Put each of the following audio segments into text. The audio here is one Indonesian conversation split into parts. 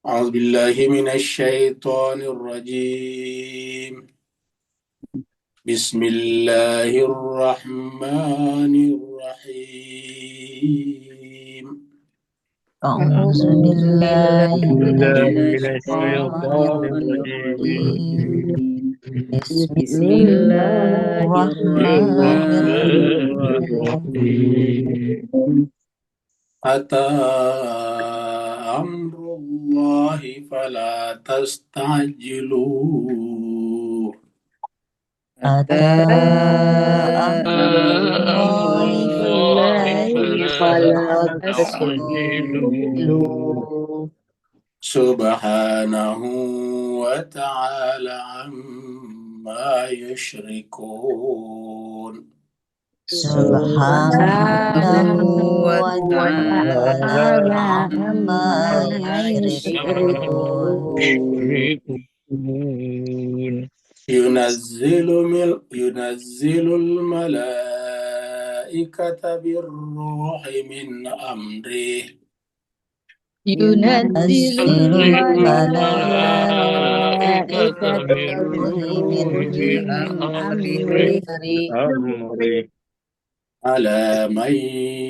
أعوذ بالله من الشيطان الرجيم. بسم الله الرحمن الرحيم. أعوذ أعوذ بالله من بالله من الشيطان الشيطان الرجيم. الرجيم بسم بسم الله الله الرحمن الرحمن الرحيم. الرحيم أتى أمر الله فلا تستعجلوه. أتى أمر أمر الله الله فلا فلا تستعجلوا تستعجلوه. سبحانه وتعالى عما يشركون. سبحانه سبحانه وتعالى وتعالى عما عما يشركون. يشركون ينزل الملائكة بالروح من أمره. ينزل ينزل الملائكة الملائكة بالروح من بالروح من أمره أمره على من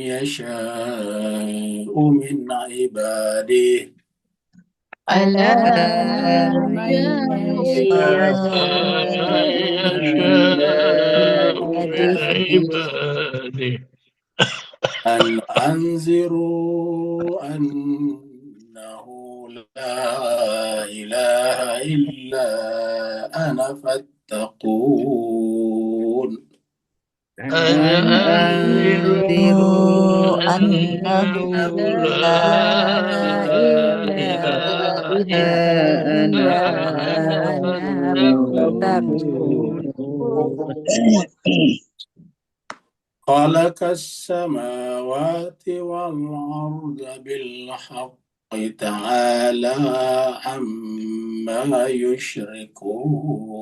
يشاء من عباده. على على من من يشاء من يشاء من عباده عباده أن أنذروا أنه لا إله إلا أنا فاتقون. أن أن أنذروا أنذروا أنه أنه لا لا إله إله إلا إلا أنا أنا فاتقون. فاتقون خلق السماوات والأرض بالحق تعالى عما يشركون.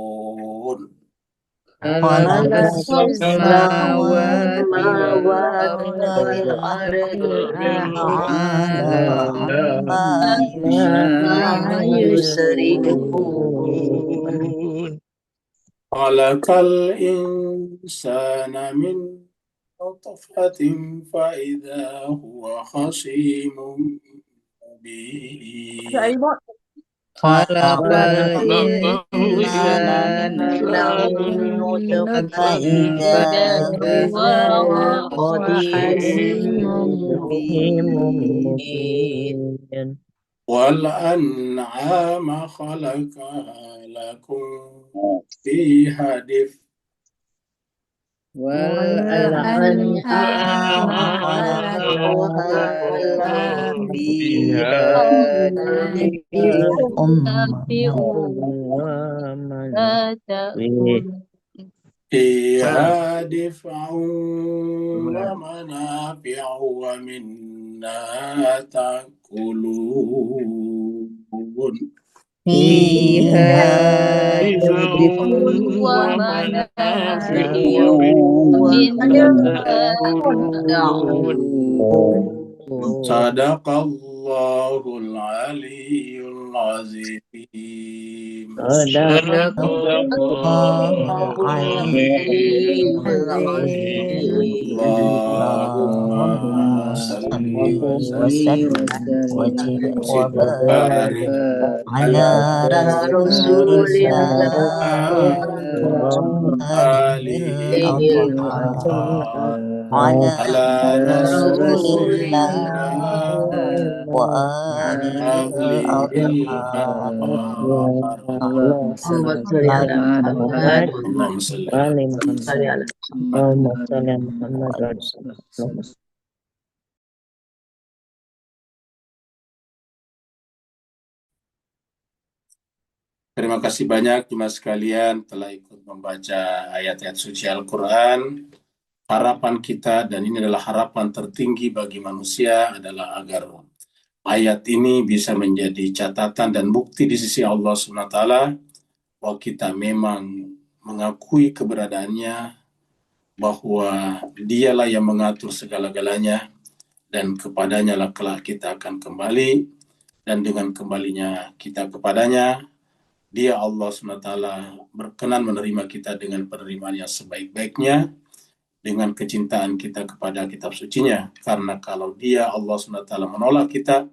خلق خلق السماوات السماوات والأرض والأرض بالحق تعالى بالحق عما ما يشركون. يشركون خلق الإنسان من نطفة فإذا هو خصيم مبين. خلق خلق الإنسان من الإنسان من نطفة نطفة إذا هو فإذا هو خصيم خصيم مبين. مبين والأنعام خلقها لكم فيها دفء. والأنعام والأنعام خلقها خلقها لكم فيها فيها دفء ومنافع فيها دفع ومنافع ومنها تأكلون. فيها دفء ومنافع ومنافع ومنها ومنها تأكلون تأكلون. صدق الله العلي العظيم. صدق الله الله العلي العلي العظيم. اللهم اللهم صل صل وسلم وسلم وبارك وبارك على على رسول الله وآله الأطهار. على على رسول رسول الله الله وآله أهله الأطهار. الأطهار. اللهم صل على محمد اللهم صل على وعلى محمد. محمد اللهم صل على محمد وعلى اللهم Terima kasih banyak jemaah sekalian telah ikut membaca ayat-ayat suci Al-Quran. Harapan kita, dan ini adalah harapan tertinggi bagi manusia, adalah agar ayat ini bisa menjadi catatan dan bukti di sisi Allah SWT bahwa kita memang mengakui keberadaannya, bahwa dialah yang mengatur segala-galanya, dan kepadanya lah kelak kita akan kembali. dan dengan kembalinya kita kepadanya, Dia Allah SWT berkenan menerima kita dengan penerimaan yang sebaik-baiknya, dengan kecintaan kita kepada kitab sucinya. Karena kalau Dia Allah SWT menolak kita,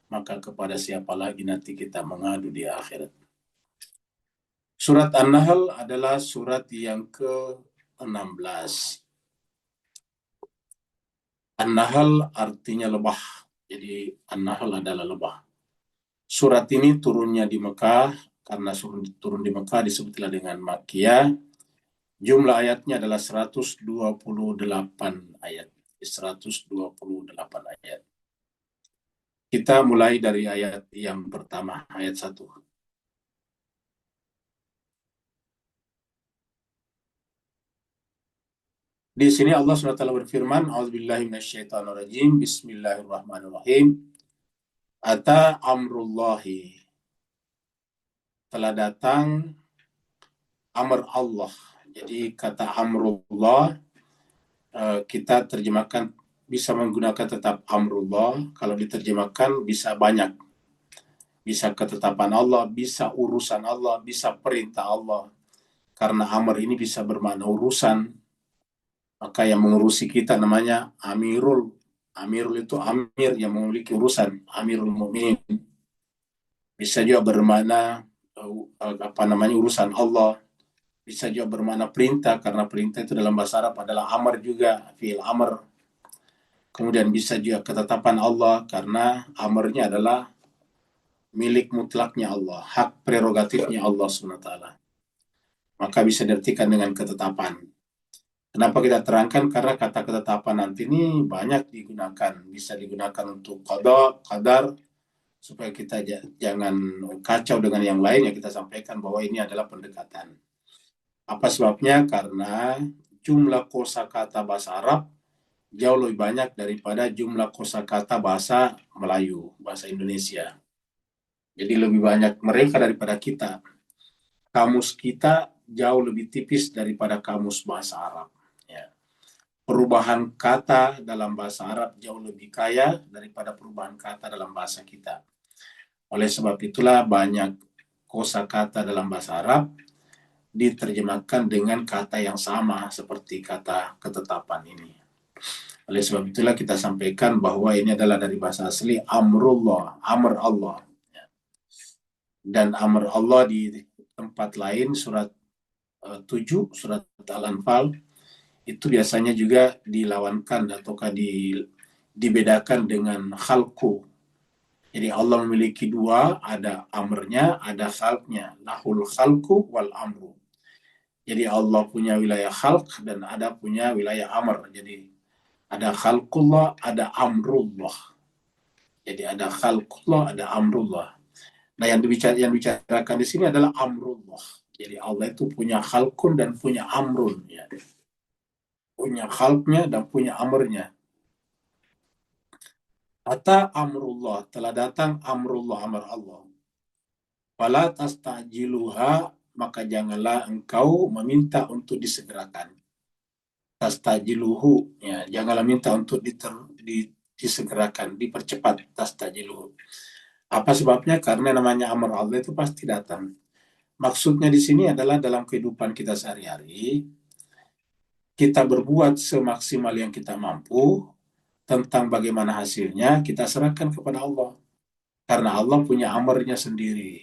maka kepada siapa lagi nanti kita mengadu di akhirat. Surat An-Nahl adalah surat yang ke-16. An-Nahl artinya lebah. Jadi An-Nahl adalah lebah. Surat ini turunnya di Mekah, karena turun di Mekah disebutlah dengan Makkiyah. Jumlah ayatnya adalah 128 ayat. 128 ayat. Kita mulai dari ayat yang pertama, ayat 1. Di sini Allah SWT berfirman, A'udzubillahi minasyaitonirrajim, Bismillahirrahmanirrahim. Ata amrullahi. Telah datang amr Allah. Jadi kata amrullah kita terjemahkan bisa menggunakan tetap amrullah. Kalau diterjemahkan bisa banyak. Bisa ketetapan Allah, bisa urusan Allah, bisa perintah Allah. Karena amr ini bisa bermakna urusan. Maka yang mengurusi kita namanya amirul. Amirul itu amir yang memiliki urusan. Amirul Mu'minin. Bisa juga bermakna urusan Allah. Bisa juga bermakna perintah, karena perintah itu dalam bahasa Arab adalah amr juga, fi'il amr. Kemudian bisa juga ketetapan Allah, karena amrnya adalah milik mutlaknya Allah, hak prerogatifnya Allah SWT. Maka bisa diartikan dengan ketetapan. Kenapa kita terangkan? Karena kata ketetapan nanti ini banyak digunakan. Bisa digunakan untuk qada, qadar, supaya kita jangan kacau dengan yang lain, yang kita sampaikan bahwa ini adalah pendekatan. Apa sebabnya? Karena jumlah kosakata bahasa Arab jauh lebih banyak daripada jumlah kosakata bahasa Melayu, bahasa Indonesia. Jadi lebih banyak mereka daripada kita. Kamus kita jauh lebih tipis daripada kamus bahasa Arab. Ya. Perubahan kata dalam bahasa Arab jauh lebih kaya daripada perubahan kata dalam bahasa kita. Oleh sebab itulah banyak kosakata dalam bahasa Arab diterjemahkan dengan kata yang sama seperti kata ketetapan ini. Oleh sebab itulah kita sampaikan bahwa ini adalah dari bahasa asli amrullah, amr Allah. Dan amr Allah di tempat lain surat 7, surat Al-Anfal, itu biasanya juga dilawankan ataukah dibedakan dengan khalqu. Jadi Allah memiliki dua, ada amrnya, ada khalqnya. Lahul khalqu wal amru. Jadi Allah punya wilayah khalq dan ada punya wilayah amr. Jadi ada khalqullah, ada amrullah. Jadi ada khalqullah, ada amrullah. Nah, yang dibicarakan di sini adalah amrullah. Jadi Allah itu punya khalqun dan punya amrun. Ya. Punya khalqnya dan punya amrnya. Ata amrullah, telah datang amrullah, amr Allah. Fala tastajiluha, maka janganlah engkau meminta untuk disegerakan. Tastajiluhu, ya, janganlah minta untuk disegerakan, dipercepat. Tastajiluhu. Apa sebabnya? Karena namanya amr Allah itu pasti datang. Maksudnya di sini adalah dalam kehidupan kita sehari-hari, kita berbuat semaksimal yang kita mampu, tentang bagaimana hasilnya kita serahkan kepada Allah. Karena Allah punya amrnya sendiri.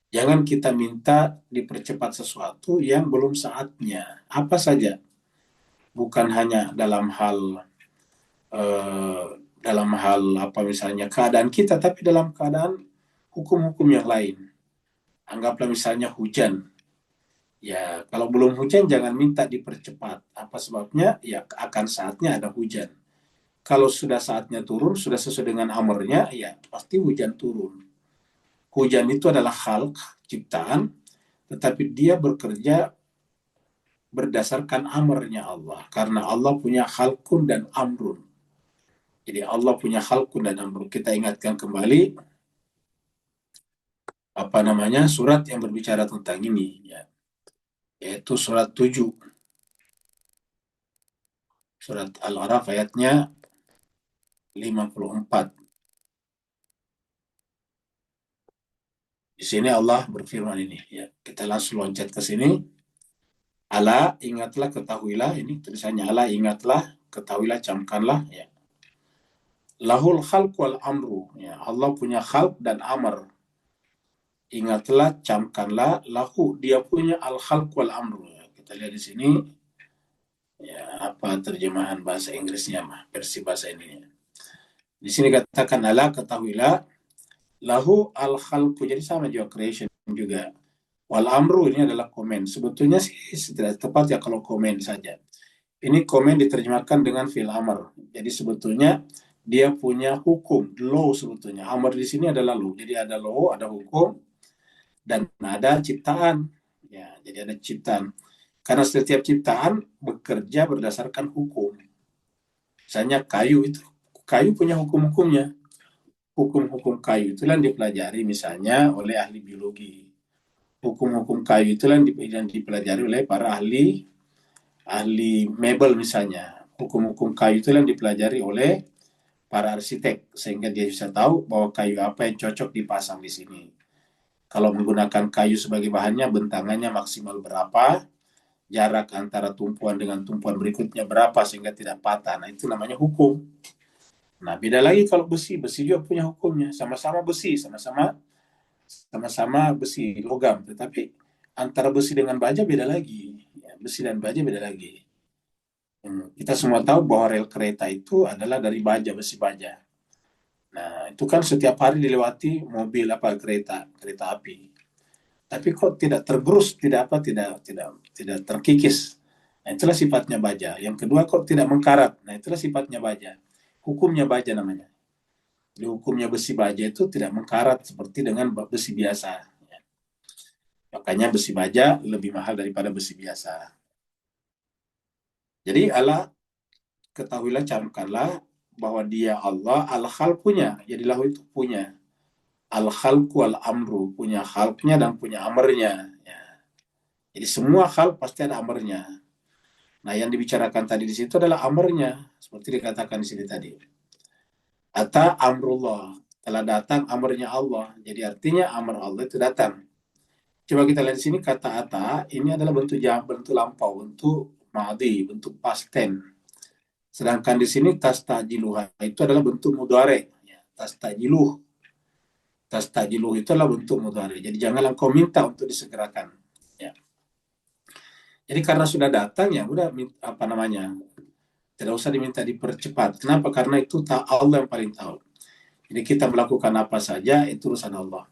Jangan kita minta dipercepat sesuatu yang belum saatnya. Apa saja. Bukan hanya dalam hal apa misalnya keadaan kita, tapi dalam keadaan hukum-hukum yang lain. Anggaplah misalnya hujan. Ya, kalau belum hujan jangan minta dipercepat. Apa sebabnya? Ya, akan saatnya ada hujan. Kalau sudah saatnya turun, sudah sesuai dengan amrnya, ya pasti hujan turun. Hujan itu adalah khalq, ciptaan, tetapi dia bekerja berdasarkan amrnya Allah. Karena Allah punya khalqun dan amrun. Jadi Allah punya khalqun dan amrun. Kita ingatkan kembali surat yang berbicara tentang ini, ya. Yaitu surat 7. Surat Al-Araf ayatnya 54. Di sini Allah berfirman ini, ya. Kita langsung loncat ke sini. Ala, ingatlah, ketahuilah, ini tulisannya ala, ingatlah, ketahuilah, camkanlah, ya. Lahul khalq wal amru, ya. Allah punya khalq dan amr. Ingatlah, camkanlah, lahu, dia punya al khalq wal amru. Ya. Kita lihat di sini, ya, apa terjemahan bahasa Inggrisnya, versi bahasa ininya. Di sini katakan ala, ketahuilah, lahu al khalqu, jadi sama juga creation juga. Wal amru ini adalah komen. Sebetulnya sih tidak tepat ya kalau komen saja. Ini komen diterjemahkan dengan fi'il amr. Jadi sebetulnya dia punya hukum, law sebetulnya. Amr di sini adalah law. Jadi ada law, ada hukum, dan ada ciptaan. Ya, jadi ada ciptaan. Karena setiap ciptaan bekerja berdasarkan hukum. Misalnya kayu itu, kayu punya hukum-hukumnya. Hukum-hukum kayu itulah yang dipelajari misalnya oleh ahli biologi. Hukum-hukum kayu itulah yang dipelajari oleh para ahli mebel misalnya. Hukum-hukum kayu itulah yang dipelajari oleh para arsitek sehingga dia bisa tahu bahwa kayu apa yang cocok dipasang di sini. Kalau menggunakan kayu sebagai bahannya, bentangannya maksimal berapa, jarak antara tumpuan dengan tumpuan berikutnya berapa sehingga tidak patah. Nah, itu namanya hukum. Nah, beda lagi kalau besi. Besi juga punya hukumnya. Sama-sama besi, sama-sama besi logam, tetapi antara besi dengan baja beda lagi. Ya, besi dan baja beda lagi. Kita semua tahu bahwa rel kereta itu adalah dari baja, besi baja. Nah, itu kan setiap hari dilewati mobil kereta api. Tapi kok tidak tergerus, tidak terkikis. Nah, itulah sifatnya baja. Yang kedua, kok tidak mengkarat. Nah, itulah sifatnya baja. Hukumnya baja namanya. Di hukumnya besi baja itu tidak mengkarat seperti dengan besi biasa. Makanya besi baja lebih mahal daripada besi biasa. Jadi Allah, ketahuilah, camkanlah bahwa dia Allah al-khalqunya. Jadi lahu itu punya. Al-khalqu al-amru, punya khalqnya dan punya amrnya. Ya. Jadi semua khalq pasti ada amrnya. Nah, yang dibicarakan tadi di situ adalah amrnya. Seperti dikatakan di sini tadi. Ata amrullah. Telah datang amrnya Allah. Jadi artinya amr Allah itu datang. Coba kita lihat di sini kata ata, ini adalah bentuk lampau, bentuk madhi, bentuk past tense. Sedangkan di sini tastajiluha itu adalah bentuk mudhari. Ya, tastajiluh itu adalah bentuk mudhari. Jadi janganlah kau minta untuk disegerakan. Ya. Jadi karena sudah datang ya udah apa namanya? Tidak usah diminta dipercepat. Kenapa? Karena itu Allah yang paling tahu. Jadi kita melakukan apa saja itu urusan Allah.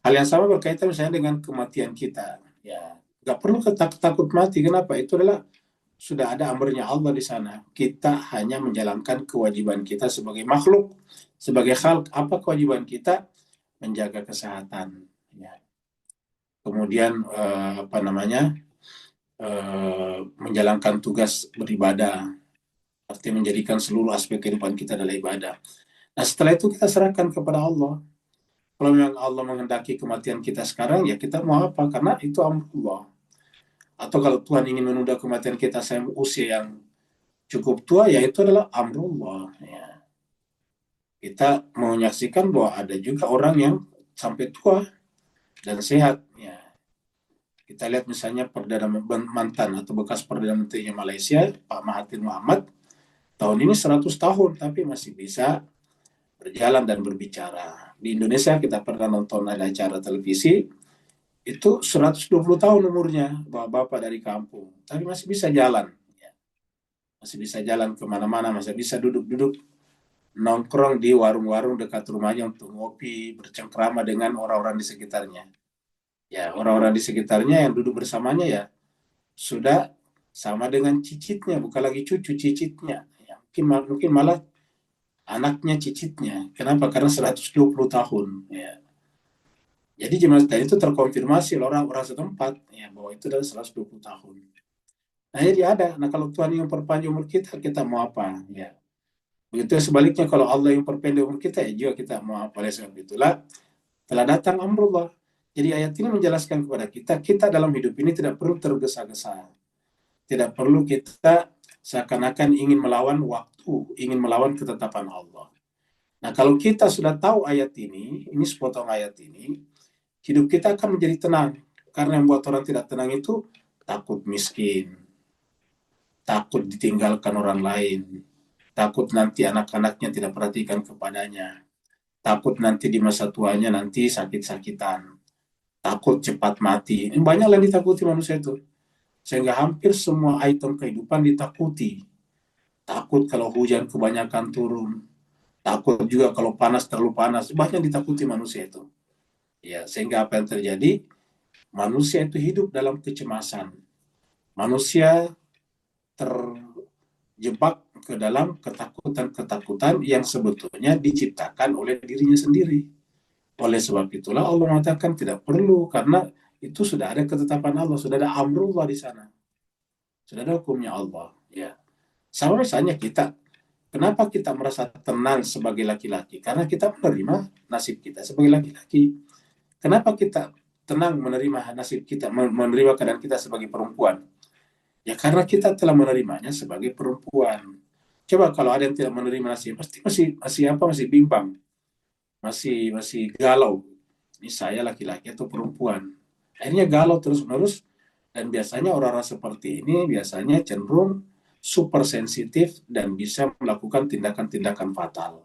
Hal yang sama berkaitan misalnya dengan kematian kita. Ya, nggak perlu takut mati. Kenapa? Itu adalah sudah ada amrnya Allah di sana. Kita hanya menjalankan kewajiban kita sebagai makhluk, sebagai khalq. Apa kewajiban kita? Menjaga kesehatan. Ya. Kemudian menjalankan tugas beribadah. Artinya menjadikan seluruh aspek kehidupan kita adalah ibadah. Nah, setelah itu kita serahkan kepada Allah. Kalau memang Allah menghendaki kematian kita sekarang, ya kita mau apa? Karena itu amrullah. Atau kalau Tuhan ingin menunda kematian kita sampai usia yang cukup tua, ya itu adalah amrullah. Ya. Kita menyaksikan bahwa ada juga orang yang sampai tua dan sehat. Ya. Kita lihat misalnya mantan atau bekas Perdana Menterinya Malaysia, Pak Mahathir Mohamad, tahun ini 100 tahun, tapi masih bisa berjalan dan berbicara. Di Indonesia kita pernah nonton ada acara televisi, itu 120 tahun umurnya, bapak dari kampung, tapi masih bisa jalan. Masih bisa jalan kemana-mana, masih bisa duduk-duduk, nongkrong di warung-warung dekat rumahnya untuk ngopi, bercengkrama dengan orang-orang di sekitarnya. Ya, orang-orang di sekitarnya yang duduk bersamanya ya, sudah sama dengan cicitnya, bukan lagi cucu, cicitnya. Ya, mungkin malah anaknya cicitnya. Kenapa? Karena 120 tahun. Ya. Jadi jemaah itu terkonfirmasi oleh orang-orang setempat ya, bahwa itu adalah 120 tahun. Nah, jadi ada. Nah, kalau Tuhan yang perpanjang umur kita, kita mau apa? Ya. Begitu sebaliknya, kalau Allah yang perpendek umur kita, ya juga kita mau apa? Oleh sebab itulah, telah datang amrullah. Jadi ayat ini menjelaskan kepada kita dalam hidup ini tidak perlu tergesa-gesa. Tidak perlu kita seakan-akan ingin melawan waktu, ingin melawan ketetapan Allah. Nah, kalau kita sudah tahu ayat ini sepotong ayat ini, hidup kita akan menjadi tenang. Karena yang buat orang tidak tenang itu takut miskin, takut ditinggalkan orang lain, takut nanti anak-anaknya tidak perhatikan kepadanya, takut nanti di masa tuanya nanti sakit-sakitan, takut cepat mati. Ini banyak yang ditakuti manusia itu. Sehingga hampir semua item kehidupan ditakuti. Takut kalau hujan kebanyakan turun, takut juga kalau panas terlalu panas, banyak ditakuti manusia itu. Ya, sehingga apa yang terjadi? Manusia itu hidup dalam kecemasan. Manusia terjebak ke dalam ketakutan-ketakutan yang sebetulnya diciptakan oleh dirinya sendiri. Oleh sebab itulah Allah mengatakan tidak perlu, karena itu sudah ada ketetapan Allah, sudah ada amrullah di sana, sudah ada hukumnya Allah. Ya, sama misalnya kita, kenapa kita merasa tenang sebagai laki-laki? Karena kita menerima nasib kita sebagai laki-laki. Kenapa kita tenang menerima nasib kita, menerima keadaan kita sebagai perempuan? Ya karena kita telah menerimanya sebagai perempuan. Coba kalau ada yang tidak menerima nasib, pasti masih bimbang, masih galau. Ini saya laki-laki atau perempuan? Akhirnya galau terus-menerus, dan biasanya orang-orang seperti ini biasanya cenderung super sensitif dan bisa melakukan tindakan-tindakan fatal.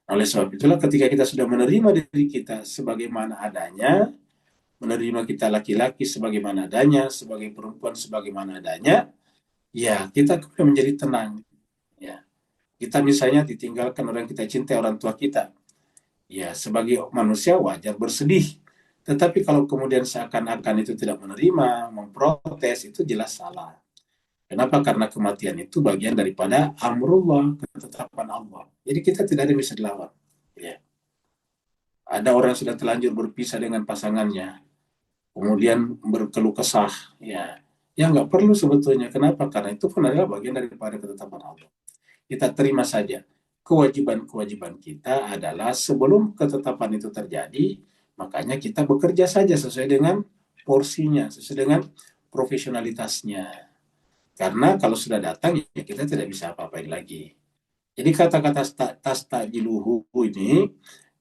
Oleh sebab itulah ketika kita sudah menerima diri kita sebagaimana adanya, menerima kita laki-laki sebagaimana adanya, sebagai perempuan sebagaimana adanya, ya kita kemudian menjadi tenang. Ya, kita misalnya ditinggalkan orang yang kita cintai, orang tua kita, ya sebagai manusia wajar bersedih. Tetapi kalau kemudian seakan-akan itu tidak menerima, memprotes, itu jelas salah. Kenapa? Karena kematian itu bagian daripada amrullah, ketetapan Allah. Jadi kita tidak ada yang bisa dilawan. Ya. Ada orang yang sudah terlanjur berpisah dengan pasangannya, kemudian berkeluh kesah, ya nggak perlu sebetulnya. Kenapa? Karena itu pun adalah bagian daripada ketetapan Allah. Kita terima saja. Kewajiban-kewajiban kita adalah sebelum ketetapan itu terjadi, makanya kita bekerja saja sesuai dengan porsinya, sesuai dengan profesionalitasnya. Karena kalau sudah datang, ya kita tidak bisa apa-apain lagi. Jadi kata-kata tastajiluhu ini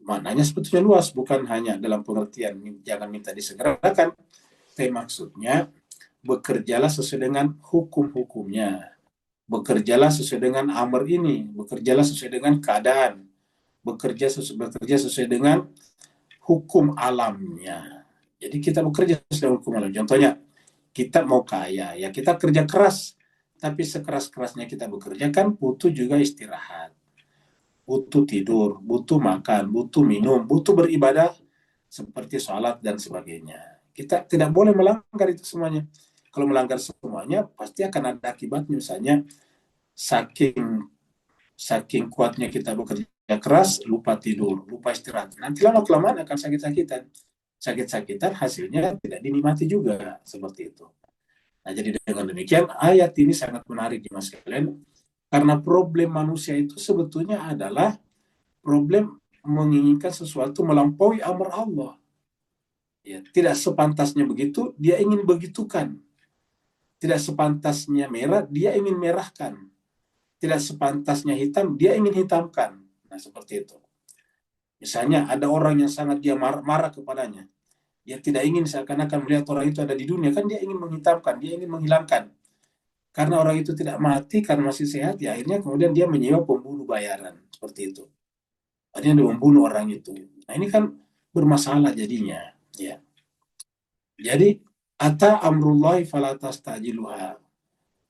maknanya sebetulnya luas, bukan hanya dalam pengertian jangan minta disegerakan, tapi maksudnya bekerjalah sesuai dengan hukum-hukumnya, bekerjalah sesuai dengan amr ini, bekerjalah sesuai dengan keadaan, bekerja sesuai dengan hukum alamnya. Jadi kita bekerja sesuai hukum alam. Contohnya, kita mau kaya, ya kita kerja keras, tapi sekeras-kerasnya kita bekerja kan butuh juga istirahat, butuh tidur, butuh makan, butuh minum, butuh beribadah seperti sholat dan sebagainya. Kita tidak boleh melanggar itu semuanya. Kalau melanggar semuanya, pasti akan ada akibatnya. Misalnya, saking kuatnya kita bekerja keras, lupa tidur, lupa istirahat. Nanti lama-kelamaan akan sakit-sakitan. Sakit-sakitan hasilnya tidak dinikmati juga, seperti itu. Nah, jadi dengan demikian, ayat ini sangat menarik ya Mas kalian, karena problem manusia itu sebetulnya adalah problem menginginkan sesuatu melampaui amar Allah. Ya, tidak sepantasnya begitu, dia ingin begitukan. Tidak sepantasnya merah, dia ingin merahkan. Tidak sepantasnya hitam, dia ingin hitamkan. Nah, seperti itu. Misalnya ada orang yang sangat dia marah kepadanya. Dia tidak ingin seakan-akan melihat orang itu ada di dunia, kan dia ingin menghitamkan, dia ingin menghilangkan. Karena orang itu tidak mati, karena masih sehat, ya akhirnya kemudian dia menyewa pembunuh bayaran. Seperti itu. Akhirnya dia membunuh orang itu. Nah, ini kan bermasalah jadinya. Ya. Jadi, ata amrullahi fala tastajiluha.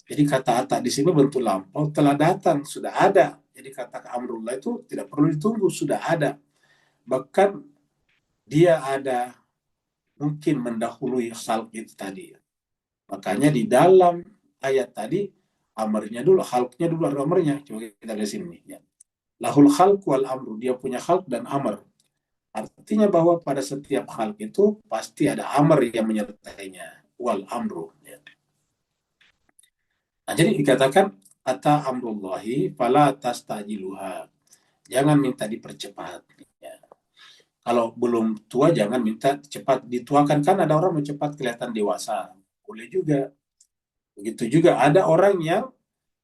Jadi kata ata di sini bentuk lampau, telah datang, sudah ada. Jadi kata amrullah itu tidak perlu ditunggu, sudah ada. Bahkan dia ada mungkin mendahului khalq itu tadi. Makanya di dalam ayat tadi, amarnya dulu, khalqnya dulu ada amarnya. Coba kita lihat sini. Ya. Lahul khalq wal amru, dia punya khalq dan amr. Artinya bahwa pada setiap khalq itu pasti ada amr yang menyertainya. Wal amru. Ya. Nah, jadi dikatakan, ata amrullahi fala tastajiluha. Jangan minta dipercepat. Ya. Kalau belum tua jangan minta cepat dituakan, kan ada orang mau cepat kelihatan dewasa. Boleh juga. Begitu juga ada orang yang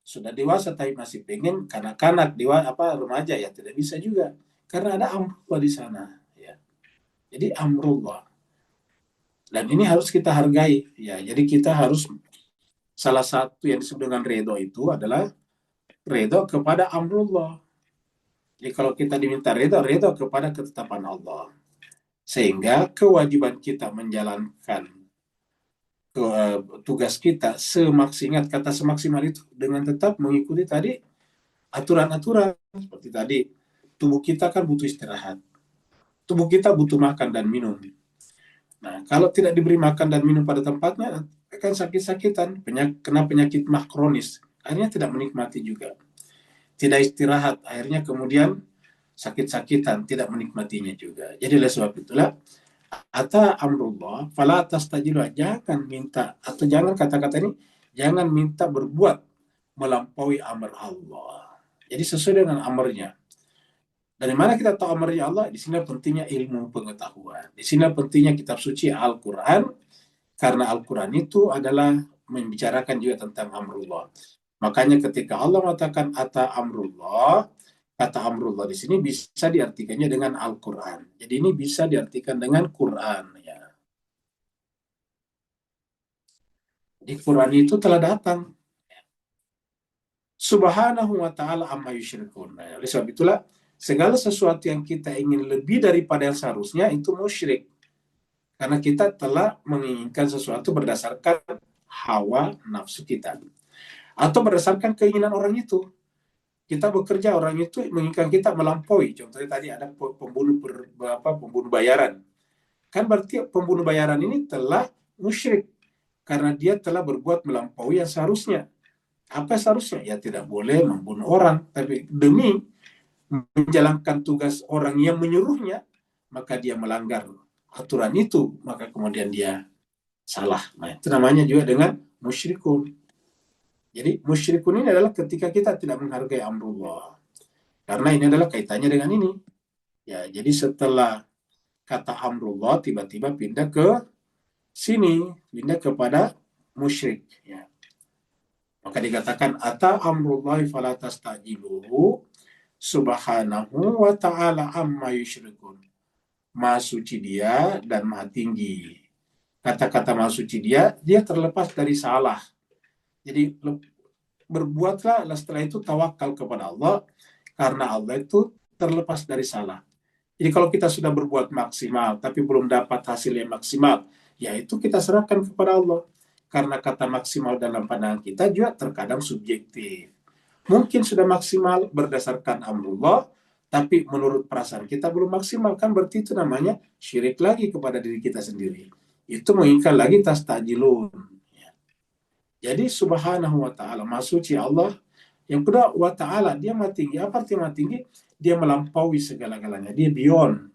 sudah dewasa tapi masih pengen kanak-kanak, remaja, ya tidak bisa juga. Karena ada amrullah di sana. Ya. Jadi amrullah. Dan ini harus kita hargai. Ya, jadi kita harus, salah satu yang disebut dengan ridho itu adalah ridho kepada amrullah. Jadi kalau kita diminta ridho, ridho kepada ketetapan Allah. Sehingga kewajiban kita menjalankan tugas kita semaksimal, kata semaksimal itu dengan tetap mengikuti tadi aturan-aturan. Seperti tadi, tubuh kita kan butuh istirahat. Tubuh kita butuh makan dan minum. Nah, kalau tidak diberi makan dan minum pada tempatnya, akan sakit-sakitan, kena penyakit mah kronis. Akhirnya tidak menikmati juga. Tidak istirahat, akhirnya kemudian sakit-sakitan, tidak menikmatinya juga. Jadi oleh sebab itulah, ata amrullah, fala tastajilu, jangan minta, atau jangan kata-kata ini, jangan minta berbuat melampaui amar Allah. Jadi sesuai dengan amarnya. Dari mana kita tahu amarnya Allah? Di sini pentingnya ilmu pengetahuan. Di sini pentingnya kitab suci Al-Quran, karena Al-Quran itu adalah membicarakan juga tentang amrullah. Makanya ketika Allah mengatakan ata amrullah, kata amrullah di sini bisa diartikannya dengan Al-Quran. Jadi ini bisa diartikan dengan Quran. Ya. Di Quran itu telah datang. Subhanahu wa ta'ala amma yusyrikun. Nah, oleh sebab itulah, segala sesuatu yang kita ingin lebih daripada yang seharusnya itu musyrik. Karena kita telah menginginkan sesuatu berdasarkan hawa nafsu kita. Atau berdasarkan keinginan orang itu. Kita bekerja, orang itu menginginkan kita melampaui. Contohnya tadi ada pembunuh bayaran. Kan berarti pembunuh bayaran ini telah musyrik. Karena dia telah berbuat melampaui yang seharusnya. Apa seharusnya? Ya tidak boleh membunuh orang. Tapi demi menjalankan tugas orang yang menyuruhnya, maka dia melanggar aturan itu. Maka kemudian dia salah. Nah, itu namanya juga dengan musyrikun. Jadi musyrikun ini adalah ketika kita tidak menghargai amrullah. Karena ini adalah kaitannya dengan ini. Ya, jadi setelah kata amrullah tiba-tiba pindah ke sini, pindah kepada musyrik. Ya. Maka dikatakan ata amrullahi fala tastajiluhu subhanahu wa ta'ala amma yusyrikun. Maha suci dia dan maha tinggi. Kata-kata maha suci dia terlepas dari salah. Jadi berbuatlah setelah itu tawakal kepada Allah, karena Allah itu terlepas dari salah. Jadi kalau kita sudah berbuat maksimal tapi belum dapat hasil yang maksimal, ya itu kita serahkan kepada Allah. Karena kata maksimal dalam pandangan kita juga terkadang subjektif. Mungkin sudah maksimal berdasarkan amrullah, tapi menurut perasaan kita belum maksimal, kan berarti itu namanya syirik lagi kepada diri kita sendiri. Itu menginginkan lagi tastajilun. Jadi subhanahu wa ta'ala, maha suci Allah. Yang kedua, wa ta'ala, dia maha tinggi. Apa artinya maha tinggi? Dia melampaui segala-galanya. Dia beyond.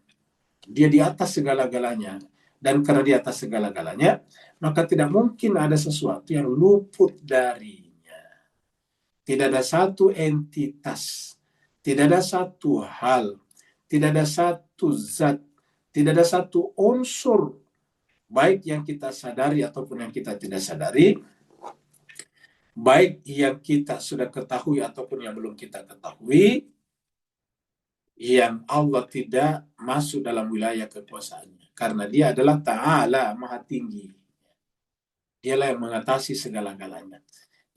Dia di atas segala-galanya. Dan karena di atas segala-galanya, maka tidak mungkin ada sesuatu yang luput darinya. Tidak ada satu entitas, tidak ada satu hal, tidak ada satu zat, tidak ada satu unsur, baik yang kita sadari ataupun yang kita tidak sadari, baik yang kita sudah ketahui ataupun yang belum kita ketahui, yang Allah tidak masuk dalam wilayah kekuasaannya. Karena dia adalah Ta'ala, maha tinggi. Dialah yang mengatasi segala-galanya.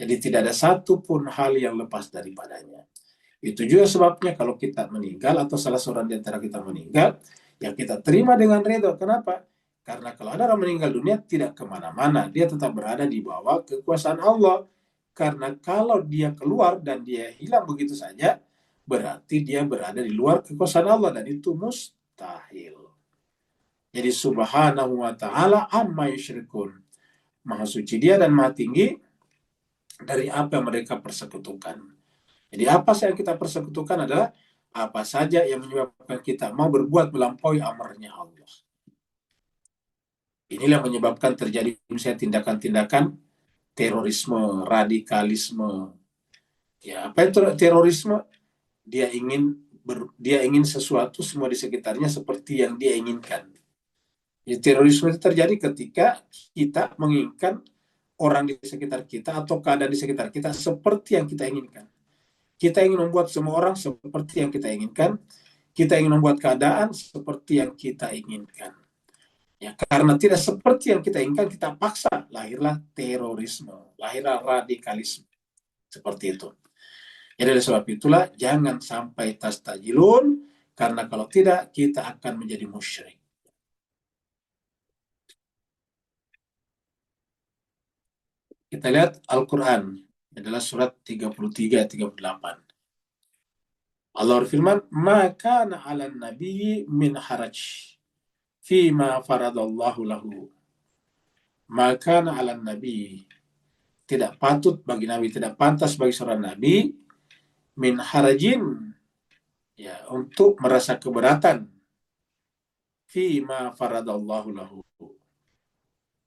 Jadi tidak ada satu pun hal yang lepas daripadanya. Itu juga sebabnya kalau kita meninggal atau salah seorang di antara kita meninggal, ya kita terima dengan redha. Kenapa? Karena kalau ada orang meninggal dunia tidak kemana-mana. Dia tetap berada di bawah kekuasaan Allah. Karena kalau dia keluar dan dia hilang begitu saja, berarti dia berada di luar kekuasaan Allah. Dan itu mustahil. Jadi subhanahu wa ta'ala amma yusyrikun. Maha suci dia dan maha tinggi dari apa yang mereka persekutukan. Jadi apa yang kita persekutukan adalah apa saja yang menyebabkan kita mau berbuat melampaui amarnya Allah. Inilah yang menyebabkan terjadi misalnya tindakan-tindakan terorisme, radikalisme. Ya, apa itu terorisme? Dia ingin sesuatu semua di sekitarnya seperti yang dia inginkan. Ya, terorisme itu terjadi ketika kita menginginkan orang di sekitar kita atau keadaan di sekitar kita seperti yang kita inginkan. Kita ingin membuat semua orang seperti yang kita inginkan. Kita ingin membuat keadaan seperti yang kita inginkan. Ya, karena tidak seperti yang kita inginkan, kita paksa, lahirlah terorisme, lahirlah radikalisme. Seperti itu. Jadi oleh sebab itulah, jangan sampai tastajilun, karena kalau tidak, kita akan menjadi musyrik. Kita lihat Al-Quran, adalah surat 33-38. Allah berfirman, "Maka ala nabi min haraj fima faradallahu lahu." Maka ala nabi, tidak patut bagi nabi, tidak pantas bagi seorang nabi min harajin, ya, untuk merasa keberatan fima faradallahu lahu,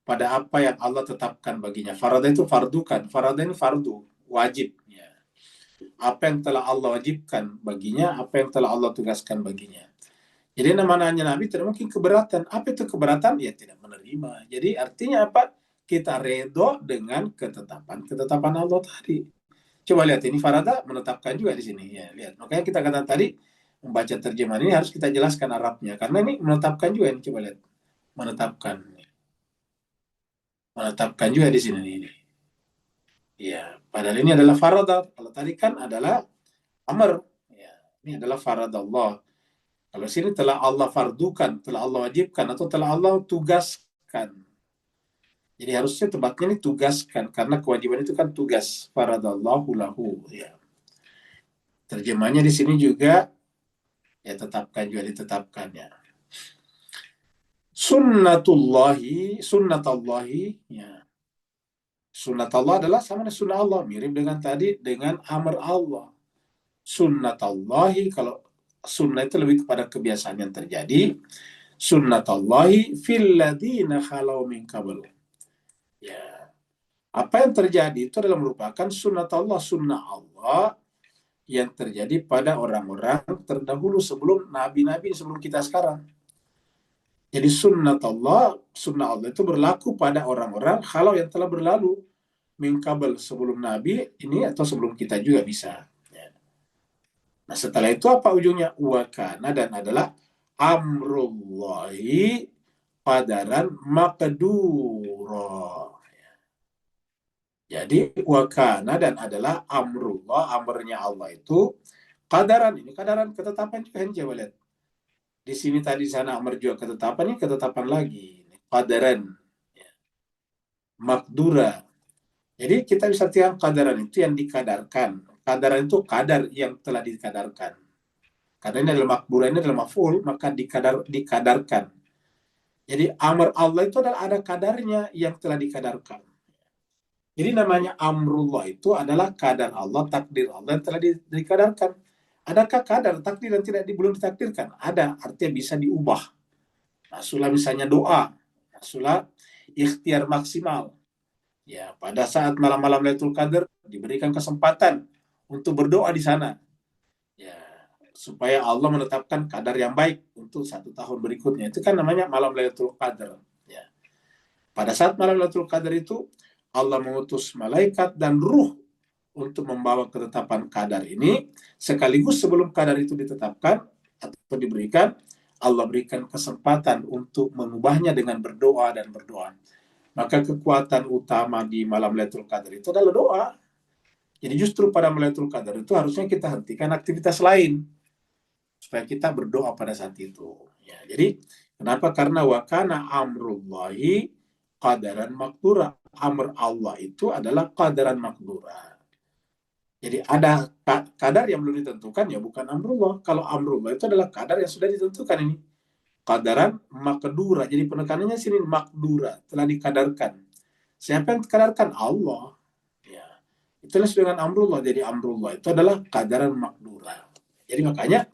pada apa yang Allah tetapkan baginya. Farada itu fardukan, farada ini fardu, wajib, ya. Apa yang telah Allah wajibkan baginya, apa yang telah Allah tugaskan baginya. Jadi namanya Nabi tidak mungkin keberatan. Apa itu keberatan? Ya tidak menerima. Jadi artinya apa? Kita redo dengan ketetapan Allah tadi. Coba lihat, ini farada menetapkan juga di sini. Ya, lihat. Makanya kita kata tadi, membaca terjemahan ini harus kita jelaskan Arabnya. Karena ini menetapkan juga ini. Coba lihat. Menetapkan. Menetapkan juga di sini. Ini. Ya, padahal ini adalah farada. Kalau tadi kan adalah amr. Ya, ini adalah farada Allah. Kalau sini telah Allah fardukan, telah Allah wajibkan, atau telah Allah tugaskan. Jadi harusnya tempatnya ini tugaskan, karena kewajiban itu kan tugas. Faradallahu lahu. Ya. Terjemahnya di sini juga, ya tetapkan juga ditetapkannya. Sunnatullahi, ya. Sunnatullah adalah sama dengan sunnah Allah, mirip dengan tadi dengan amr Allah. Sunnatullahi, kalau sunnah itu lebih kepada kebiasaan yang terjadi. Sunnatullahi fil ladina khalau min qabl. Ya. Apa yang terjadi itu adalah merupakan sunnatullah, sunnah Allah yang terjadi pada orang-orang terdahulu sebelum nabi-nabi, sebelum kita sekarang. Jadi sunnatullah, sunnah Allah itu berlaku pada orang-orang kalau yang telah berlalu min qabl, sebelum nabi ini atau sebelum kita juga bisa. Ya. Nah setelah itu apa ujungnya? Wa kana, dan adalah amrullahi qadaran maqdura. Jadi wakana, dan adalah amrullah, amrnya Allah itu qadaran, ini qadaran ketetapan juga. Coba lihat. Di sini tadi sana amr juga ketetapan, ini ketetapan lagi. Qadaran. Ya. Makdura. Jadi kita bisa artikan qadaran itu yang dikadarkan. Qadaran itu kadar yang telah dikadarkan. Karena ini adalah makdura, ini adalah maf'ul, maka dikadarkan. Jadi amr Allah itu adalah ada kadarnya yang telah dikadarkan. Jadi namanya amrullah itu adalah kadar Allah, takdir Allah yang telah dikadarkan. Adakah kadar takdir yang belum ditakdirkan? Ada, artinya bisa diubah. Maksudnya misalnya doa, maksudnya ikhtiar maksimal. Ya, pada saat malam-malam Lailatul Qadar diberikan kesempatan untuk berdoa di sana. Ya, supaya Allah menetapkan kadar yang baik untuk 1 tahun berikutnya. Itu kan namanya malam Lailatul Qadar. Ya. Pada saat malam Lailatul Qadar itu Allah mengutus malaikat dan ruh untuk membawa ketetapan kadar ini, sekaligus sebelum kadar itu ditetapkan atau diberikan, Allah berikan kesempatan untuk mengubahnya dengan berdoa dan berdoa. Maka kekuatan utama di malam Lailatul Qadar itu adalah doa. Jadi justru pada malam Lailatul Qadar itu harusnya kita hentikan aktivitas lain supaya kita berdoa pada saat itu. Ya, jadi kenapa? Karena wakana amrullahi qadaran makdura. Amr Allah itu adalah qadaran makdura. Jadi ada kadar yang belum ditentukan, ya bukan amrullah. Kalau amrullah itu adalah kadar yang sudah ditentukan ini. Qadaran makdura. Jadi penekanannya sini makdura, telah dikadarkan. Siapa yang dikadarkan? Allah. Ya. Itulah dengan amrullah. Jadi amrullah itu adalah qadaran makdura. Jadi makanya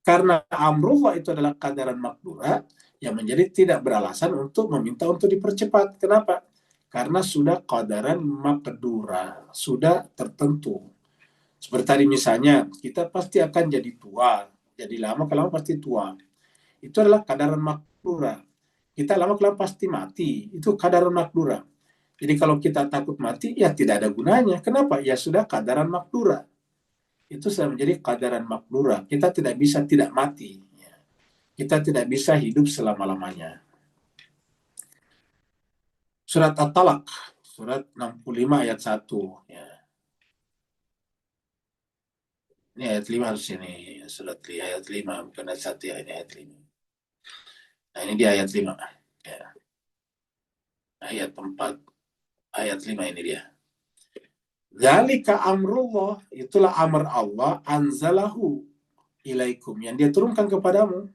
karena amrullah itu adalah qadaran makdura, yang menjadi tidak beralasan untuk meminta untuk dipercepat. Kenapa? Karena sudah qadaran maqdura, sudah tertentu. Seperti tadi misalnya, kita pasti akan jadi tua, jadi lama-lama pasti tua. Itu adalah qadaran maqdura. Kita lama-lama pasti mati, itu qadaran maqdura. Jadi kalau kita takut mati, ya tidak ada gunanya. Kenapa? Ya sudah qadaran maqdura. Itu sudah menjadi qadaran maqdura. Kita tidak bisa tidak mati. Kita tidak bisa hidup selama-lamanya. Surat At-Talaq, surat 65 ayat 1. Ya. Ini ayat 5 harusnya nih. Surat ayat 5, bukan ayat 1 ya, ini ayat 5. Nah, ini dia ayat 5. Ya. Ayat 4, ayat 5 ini dia. Dzalika amrullah, itulah amr Allah, anzalahu ilaikum, yang dia turunkan kepadamu.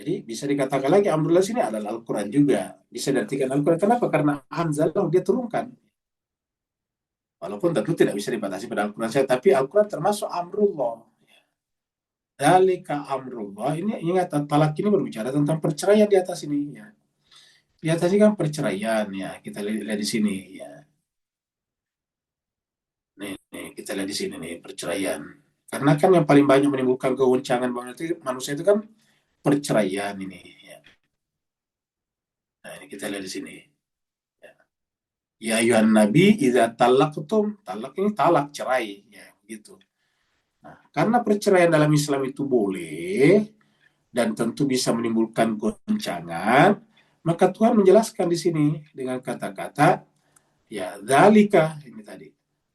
Jadi bisa dikatakan lagi amrullah sini adalah Al-Quran juga. Bisa diartikan Al-Quran. Kenapa? Karena anzalahu, dia turunkan. Walaupun tentu tidak bisa dibatasi pada Al-Quran saya, tapi Al-Quran termasuk amrullah. Dzalika amrullah, ini ingat, talak ini berbicara tentang perceraian di atas ini. Ya. Di atas ini kan perceraian, ya. Kita lihat di sini, ya. Nih, kita lihat di sini nih, perceraian. Karena kan yang paling banyak menimbulkan kegoncangan manusia itu kan perceraian ini. Ya. Nah, ini kita lihat di sini. Ya, ya ayuhan nabi idza talaqtum, talak ini talak, cerai, ya, gitu. Nah, karena perceraian dalam Islam itu boleh dan tentu bisa menimbulkan goncangan, maka Tuhan menjelaskan di sini dengan kata-kata ya dzalika, ini tadi.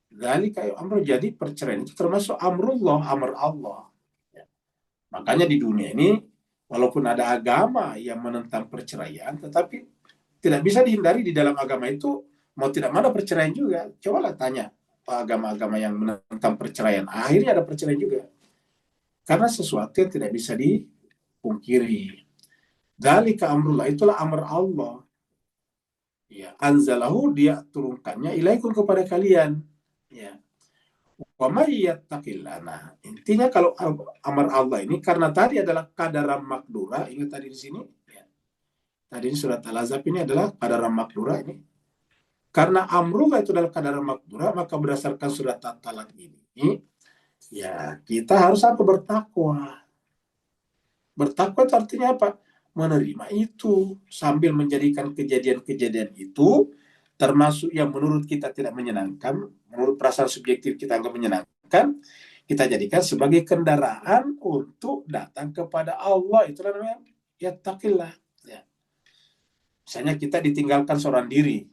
Dzalika amr, jadi perceraian itu termasuk amrullah, amr Allah. Ya. Makanya di dunia ini walaupun ada agama yang menentang perceraian, tetapi tidak bisa dihindari di dalam agama itu mau tidak mau ada perceraian juga. Cobalah tanya agama-agama yang menentang perceraian, akhirnya ada perceraian juga. Karena sesuatu yang tidak bisa dipungkiri. Dzalika amrullah, itulah amr Allah. Ya, anzalahu, dia turunkannya ilaikum, kepada kalian. Ya. Wa may yattaqillah. Nah, intinya kalau amar Allah ini karena tadi adalah qadaran maqdura, ingat tadi di sini. Ya. Tadi ini surat Al-Ahzab ini adalah qadaran maqdura ini. Karena amrullah itu adalah qadaran maqdura, maka berdasarkan surat At-Talaq ini, ya kita harus bertakwa. Bertakwa itu artinya apa? Menerima itu sambil menjadikan kejadian-kejadian itu, termasuk yang menurut kita tidak menyenangkan, menurut perasaan subjektif kita nggak menyenangkan, kita jadikan sebagai kendaraan untuk datang kepada Allah. Itu namanya yattaqillah. Ya. Misalnya kita ditinggalkan seorang diri,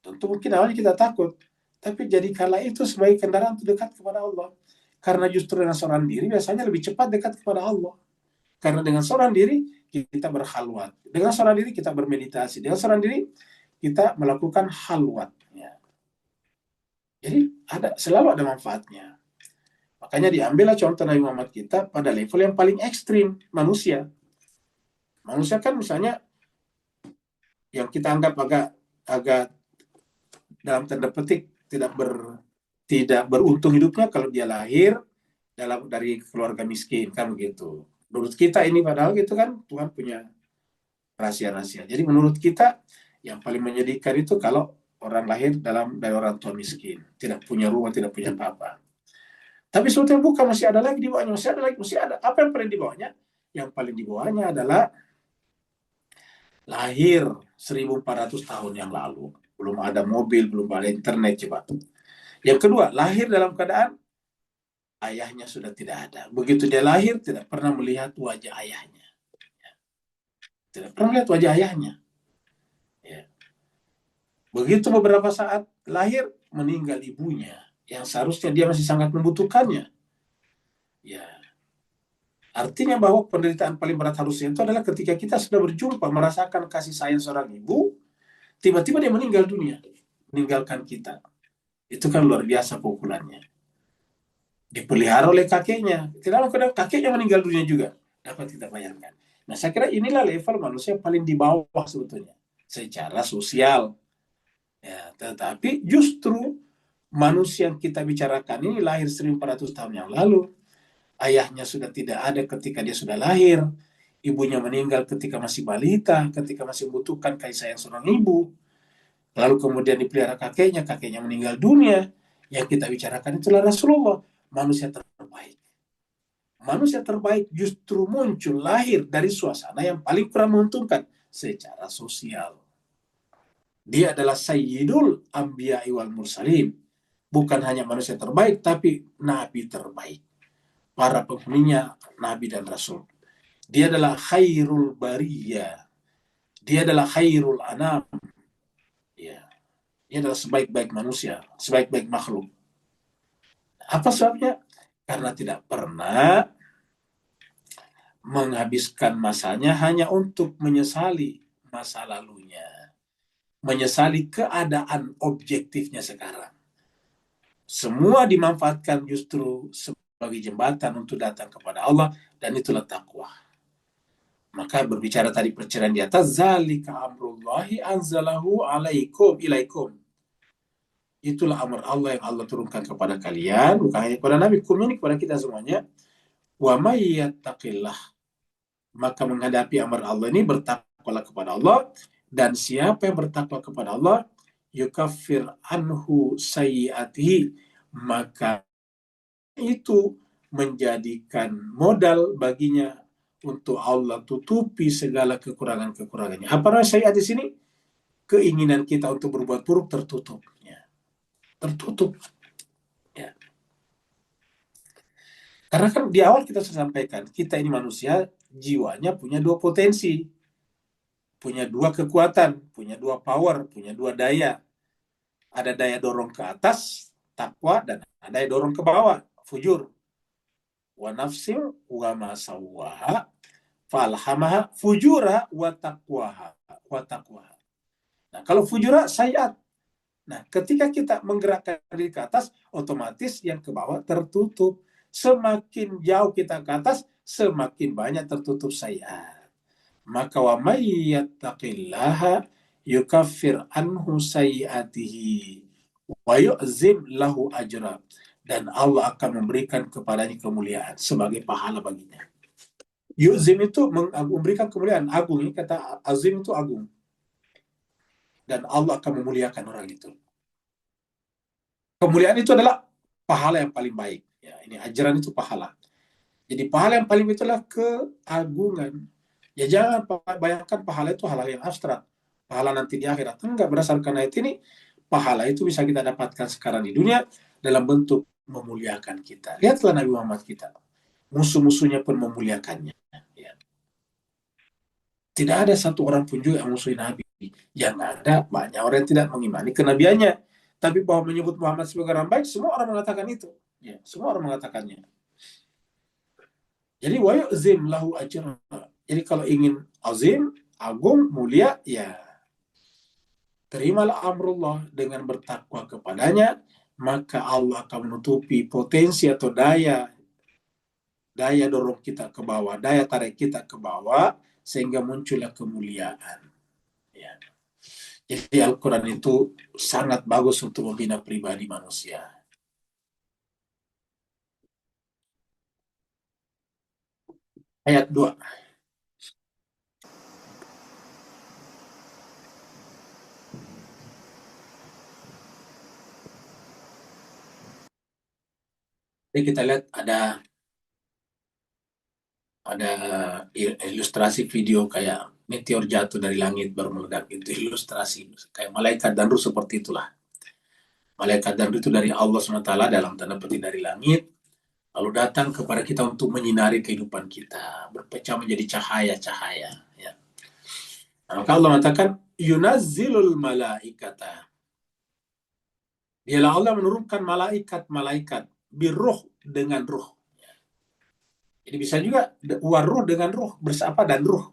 tentu mungkin awalnya kita takut, tapi jadikanlah itu sebagai kendaraan untuk dekat kepada Allah. Karena justru dengan seorang diri biasanya lebih cepat dekat kepada Allah. Karena dengan seorang diri kita berhalwat, dengan seorang diri kita bermeditasi, dengan seorang diri kita melakukan halwat. Ya. Jadi selalu ada manfaatnya. Makanya diambillah contoh Nabi Muhammad kita pada level yang paling ekstrim, manusia. Manusia kan misalnya yang kita anggap agak dalam tanda petik tidak beruntung hidupnya kalau dia lahir dari keluarga miskin, kan begitu. Menurut kita ini padahal gitu kan Tuhan punya rahasia-rahasia. Jadi menurut kita yang paling menyedihkan itu kalau orang lahir dari orang tua miskin, tidak punya rumah, tidak punya apa-apa. Tapi sebetulnya bukan, masih ada lagi di bawahnya, masih ada. Apa yang paling di bawahnya? Yang paling di bawahnya adalah lahir 1400 tahun yang lalu. Belum ada mobil, belum ada internet, coba. Yang kedua, lahir dalam keadaan ayahnya sudah tidak ada. Begitu dia lahir, tidak pernah melihat wajah ayahnya. Tidak pernah melihat wajah ayahnya. Ya. Begitu beberapa saat lahir, meninggal ibunya, yang seharusnya dia masih sangat membutuhkannya. Ya. Artinya bahwa penderitaan paling berat harusnya itu adalah ketika kita sudah berjumpa, merasakan kasih sayang seorang ibu, tiba-tiba dia meninggal dunia, meninggalkan kita. Itu kan luar biasa pukulannya. Dipelihara oleh kakeknya. Tidak lama kakeknya meninggal dunia juga. Dapat kita bayangkan. Nah, saya kira inilah level manusia paling di bawah sebetulnya. Secara sosial. Ya, tetapi justru manusia yang kita bicarakan ini lahir 1400 tahun yang lalu. Ayahnya sudah tidak ada ketika dia sudah lahir. Ibunya meninggal ketika masih balita, ketika masih membutuhkan kasih sayang seorang ibu. Lalu kemudian dipelihara kakeknya meninggal dunia. Yang kita bicarakan itulah Rasulullah. Manusia terbaik. Manusia terbaik justru muncul lahir dari suasana yang paling kurang menguntungkan secara sosial. Dia adalah Sayyidul Anbiya wal Mursalin. Bukan hanya manusia terbaik, tapi Nabi terbaik. Para penghuninya Nabi dan Rasul. Dia adalah Khairul Bariyah. Dia adalah khairul anam. Ya, dia adalah sebaik-baik manusia, sebaik-baik makhluk. Apa sebabnya? Karena tidak pernah menghabiskan masanya hanya untuk menyesali masa lalunya, menyesali keadaan objektifnya sekarang. Semua dimanfaatkan justru sebagai jembatan untuk datang kepada Allah, dan itulah takwa. Maka berbicara tadi perceraian di atas, zalika amrullahi anzalahu alaikum ilaikum. Itulah amar Allah yang Allah turunkan kepada kalian, bukan hanya kepada Nabi, ini kepada kita semuanya. Wa may yattaqillah, maka menghadapi amar Allah ini bertakwalah kepada Allah, dan siapa yang bertakwa kepada Allah, yukaffir anhu sayyiatihi, maka itu menjadikan modal baginya untuk Allah tutupi segala kekurangan-kekurangannya. Apa syai'at di sini? Keinginan kita untuk berbuat buruk tertutup. Ya. Tertutup. Ya. Karena kan di awal kita sudah sampaikan, kita ini manusia, jiwanya punya dua potensi. Punya dua kekuatan, punya dua power, punya dua daya. Ada daya dorong ke atas, takwa, dan ada daya dorong ke bawah, fujur. Wa nafsil wa ma sawwaha falhamaha fujura wa taqwaha. Nah, kalau fujura sayat. Nah, ketika kita menggerakkan diri ke atas, otomatis yang ke bawah tertutup. Semakin jauh kita ke atas, semakin banyak tertutup sayat. Maka wa may yattaqillaha yukaffir anhu sayyiatihi wa yu'zim lahu ajra, dan Allah akan memberikan kepadanya kemuliaan sebagai pahala baginya. Yu'zim itu memberikan kemuliaan, agung. Ini kata azim itu agung. Dan Allah akan memuliakan orang itu. Kemuliaan itu adalah pahala yang paling baik. Ya, ini ajaran itu pahala. Jadi pahala yang paling baik itulah keagungan. Ya jangan bayangkan pahala itu hal yang abstrak. Pahala nanti di akhirat. Enggak, berdasarkan ayat ini, pahala itu bisa kita dapatkan sekarang di dunia dalam bentuk memuliakan kita. Lihatlah Nabi Muhammad kita. Musuh-musuhnya pun memuliakannya. Ya. Tidak ada satu orang pun juga yang musuhi Nabi. Yang ada banyak orang yang tidak mengimani kenabiannya. Tapi bahwa menyebut Muhammad sebagai orang baik, semua orang mengatakan itu. Ya, semua orang mengatakannya. Jadi wa yu'zim lahu ajra. Jadi kalau ingin azim, agung, mulia, ya terimalah amrullah dengan bertakwa kepadanya, maka Allah akan menutupi potensi atau daya dorong kita ke bawah, daya tarik kita ke bawah, sehingga muncullah kemuliaan. Ya. Jadi Al-Quran itu sangat bagus untuk membina pribadi manusia. Ayat 2. Jadi kita lihat ada ilustrasi video kayak meteor jatuh dari langit baru meledak. Itu ilustrasi kayak malaikat dan ruh, seperti itulah. Malaikat dan ruh itu dari Allah SWT dalam tanda petik dari langit, lalu datang kepada kita untuk menyinari kehidupan kita, berpecah menjadi cahaya-cahaya. Ya. Nah, maka Allah mengatakan yunazzilul malaikata. Dialah Allah menurunkan malaikat biruh, dengan ruh. Jadi bisa juga waruh dengan ruh, bersapa dan ruh.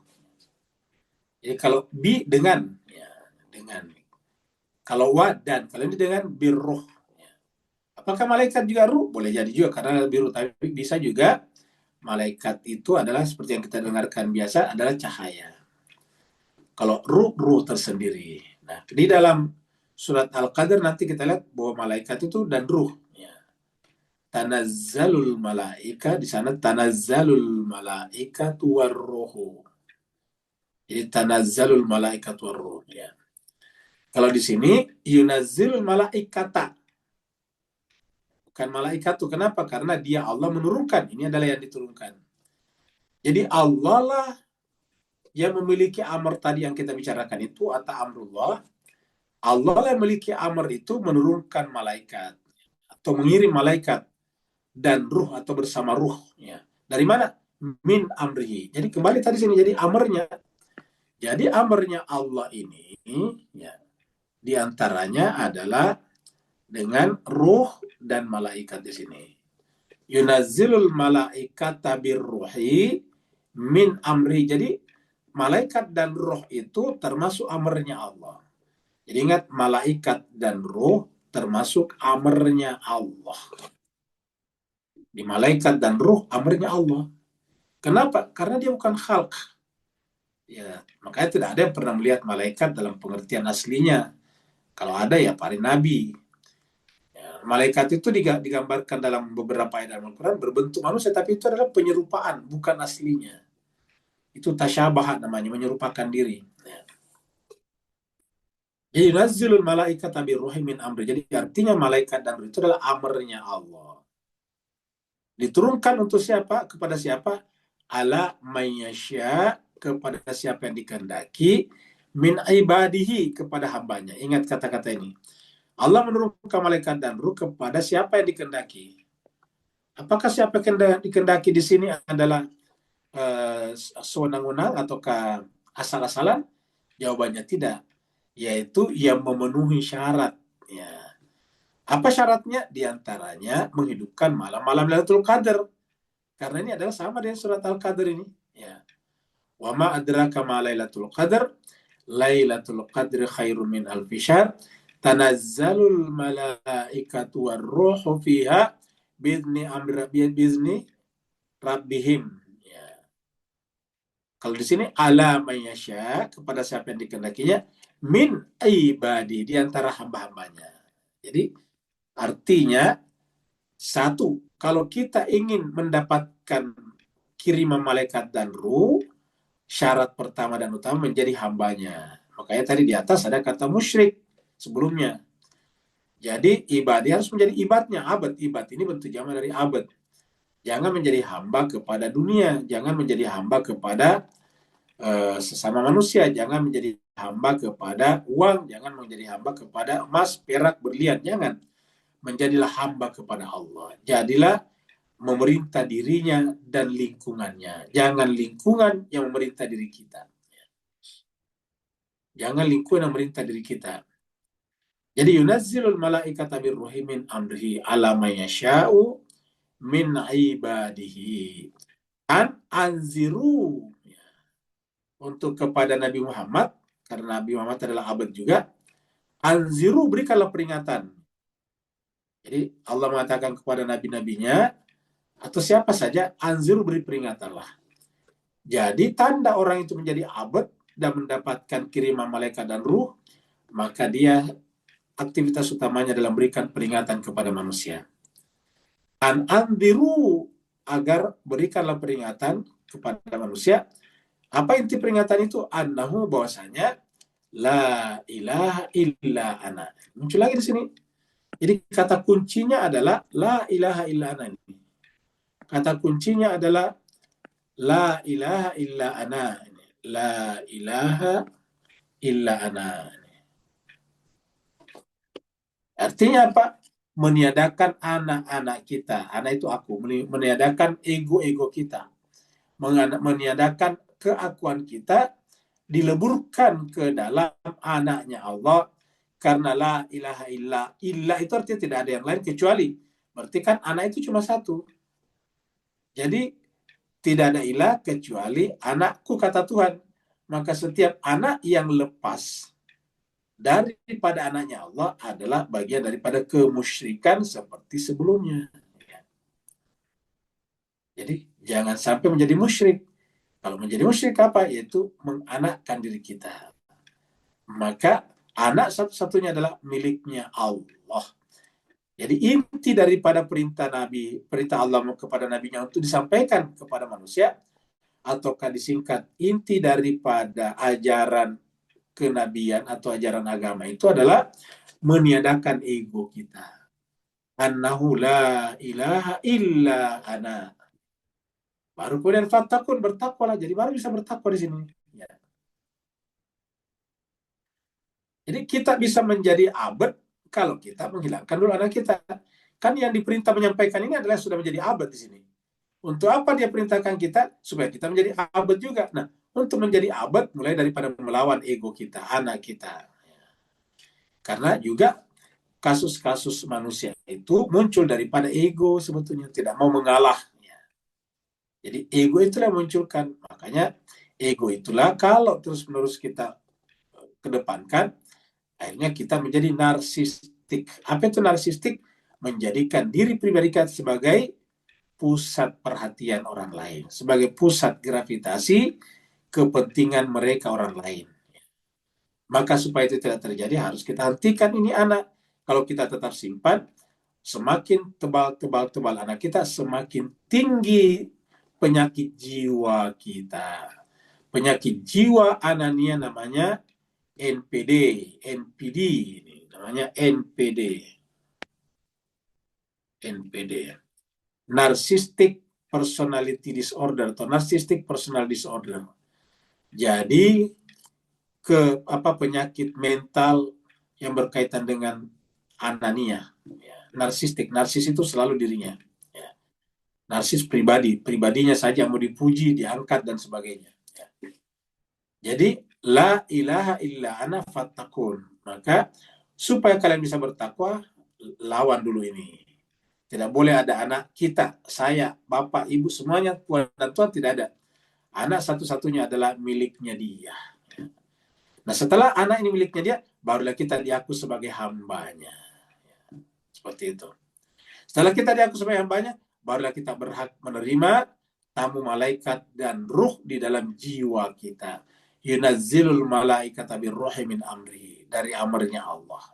Jadi kalau bi dengan, ya, dengan. Kalau wa dan, kalau ini dengan biruh. Ya. Apakah malaikat juga ruh? Boleh jadi juga karena biruh, tapi bisa juga malaikat itu adalah seperti yang kita dengarkan biasa, adalah cahaya. Kalau ruh tersendiri. Nah, di dalam surat Al-Qadr nanti kita lihat bahwa malaikat itu dan ruh. Ya. Tanazzalul malaika, di sana tanazzalul malaikatu warruhu. Jadi tanazzalul malaikatu warruh. Ya. Kalau di sini yunazzilul malaikata. Bukan malaikatu. Kenapa? Karena dia Allah menurunkan. Ini adalah yang diturunkan. Jadi Allah lah yang memiliki amr tadi yang kita bicarakan itu, atau amrullah. Allah lah yang memiliki amr itu menurunkan malaikat atau mengirim malaikat dan ruh atau bersama ruh. Ya. Dari mana? Min amrihi. Jadi kembali tadi sini jadi amrnya. Jadi amrnya Allah ini ya, diantaranya adalah dengan ruh dan malaikat di sini. Yunazzilul malaikata birruhi min amri. Jadi malaikat dan ruh itu termasuk amrnya Allah. Jadi ingat, malaikat dan ruh termasuk amrnya Allah. Di malaikat dan ruh amrnya Allah. Kenapa? Karena dia bukan khalq. Ya, makanya tidak ada yang pernah melihat malaikat dalam pengertian aslinya. Kalau ada ya para nabi. Ya, malaikat itu digambarkan dalam beberapa ayat Al-Quran berbentuk manusia, tapi itu adalah penyerupaan, bukan aslinya. Itu tasyabahat namanya, menyerupakan diri. Ya. Jadi nazilul malaikat birruhi min amri. Jadi artinya malaikat dan ruh itu adalah amrnya Allah. Diturunkan untuk siapa? Kepada siapa? Ala mayyasya, kepada siapa yang dikehendaki, min ibadihi, kepada hambanya. Ingat kata-kata ini. Allah menurunkan malaikat dan ruh kepada siapa yang dikehendaki. Apakah siapa yang dikehendaki di sini adalah sewenang-wenang ataukah asal-asalan? Jawabannya tidak. Yaitu yang memenuhi syarat. Ya. Apa syaratnya? Di antaranya menghidupkan malam-malam Lailatul Qadar. Karena ini adalah sama dengan surat Al-Qadar ini. Ya. Wa ma adraka ma Lailatul Qadar. Lailatul Qadri khairum min alfi syahr. Tanazzalul malaikatu warruhu fiha bizni rabbihim. Ya. Kalau di sini ala mayyasya, kepada siapa yang dikehendakinya, min ibadi, di antara hamba-hambanya. Jadi artinya satu, kalau kita ingin mendapatkan kiriman malaikat dan ruh, syarat pertama dan utama menjadi hambanya. Makanya tadi di atas ada kata musyrik sebelumnya. Jadi ibadi harus menjadi ibadnya, abad. Ibad ini bentuk jamak dari abad. Jangan menjadi hamba kepada dunia, jangan menjadi hamba kepada sesama manusia, jangan menjadi hamba kepada uang, jangan menjadi hamba kepada emas, perak, berlian, jangan. Menjadilah hamba kepada Allah. Jadilah memerintah dirinya dan lingkungannya. Jangan lingkungan yang memerintah diri kita. Jangan lingkungan yang memerintah diri kita. Jadi yunazzilul malaikata birruhi min amrihi ala may yasha'u min ibadihi. Anziru, untuk kepada Nabi Muhammad, karena Nabi Muhammad adalah abad juga. Anziru, berikanlah peringatan. Jadi Allah mengatakan kepada nabi-nabinya atau siapa saja, anziru, beri peringatanlah. Jadi tanda orang itu menjadi abad dan mendapatkan kiriman malaikat dan ruh, maka dia aktivitas utamanya dalam berikan peringatan kepada manusia. Anziru, agar berikanlah peringatan kepada manusia. Apa inti peringatan itu? Annahu, bahwasanya la ilaha illa ana. Muncul lagi di sini. Jadi kata kuncinya adalah la ilaha illa ana ini. Kata kuncinya adalah la ilaha illa ana. La ilaha illa ana. Artinya apa? Meniadakan anak-anak kita. Anak itu aku. Meniadakan ego-ego kita. Meniadakan keakuan kita, dileburkan ke dalam anaknya Allah. Karena la ilaha illa itu artinya tidak ada yang lain kecuali. Berarti kan anak itu cuma satu. Jadi tidak ada ilah kecuali anakku, kata Tuhan. Maka setiap anak yang lepas daripada anaknya Allah adalah bagian daripada kemusyrikan seperti sebelumnya. Jadi jangan sampai menjadi musyrik. Kalau menjadi musyrik apa? Yaitu menganakkan diri kita. Maka anak satu-satunya adalah miliknya Allah. Jadi inti daripada perintah Allah kepada nabinya untuk disampaikan kepada manusia, ataukah disingkat inti daripada ajaran kenabian atau ajaran agama itu adalah meniadakan ego kita. Annahu la ilaha illa ana. Baru kemudian fattaqun, bertakwalah. Jadi baru bisa bertakwa di sini. Ya. Jadi kita bisa menjadi abad kalau kita menghilangkan dulu anak kita. Kan yang diperintah menyampaikan ini adalah sudah menjadi abad di sini. Untuk apa dia perintahkan kita? Supaya kita menjadi abad juga. Nah, untuk menjadi abad mulai daripada melawan ego kita, anak kita. Karena juga kasus-kasus manusia itu muncul daripada ego sebetulnya, tidak mau mengalah. Jadi ego itulah yang munculkan. Makanya ego itulah kalau terus-menerus kita kedepankan, akhirnya kita menjadi narsistik. Apa itu narsistik? Menjadikan diri pribadi kita sebagai pusat perhatian orang lain, sebagai pusat gravitasi kepentingan mereka orang lain. Maka supaya itu tidak terjadi harus kita hentikan ini anak. Kalau kita tetap simpan, semakin tebal anak kita, semakin tinggi penyakit jiwa kita. Penyakit jiwa anania namanya NPD, NPD ini namanya NPD. Narcissistic Personality Disorder atau Narcissistic Personal Disorder. Jadi penyakit mental yang berkaitan dengan anania. Narsis itu selalu dirinya. Narsis pribadinya saja mau dipuji, diangkat dan sebagainya. Jadi la ilaha illa ana fattakun. Maka supaya kalian bisa bertakwa, lawan dulu ini. Tidak boleh ada anak kita, saya, bapak, ibu, semuanya Tuhan dan Tuhan tidak ada. Anak satu-satunya adalah miliknya dia. Nah setelah anak ini miliknya dia, barulah kita diaku sebagai hambanya. Seperti itu. Setelah kita diaku sebagai hambanya, barulah kita berhak menerima tamu malaikat dan ruh di dalam jiwa kita. Yunazzilul malaikata birruhi min amri. Dari amrnya Allah.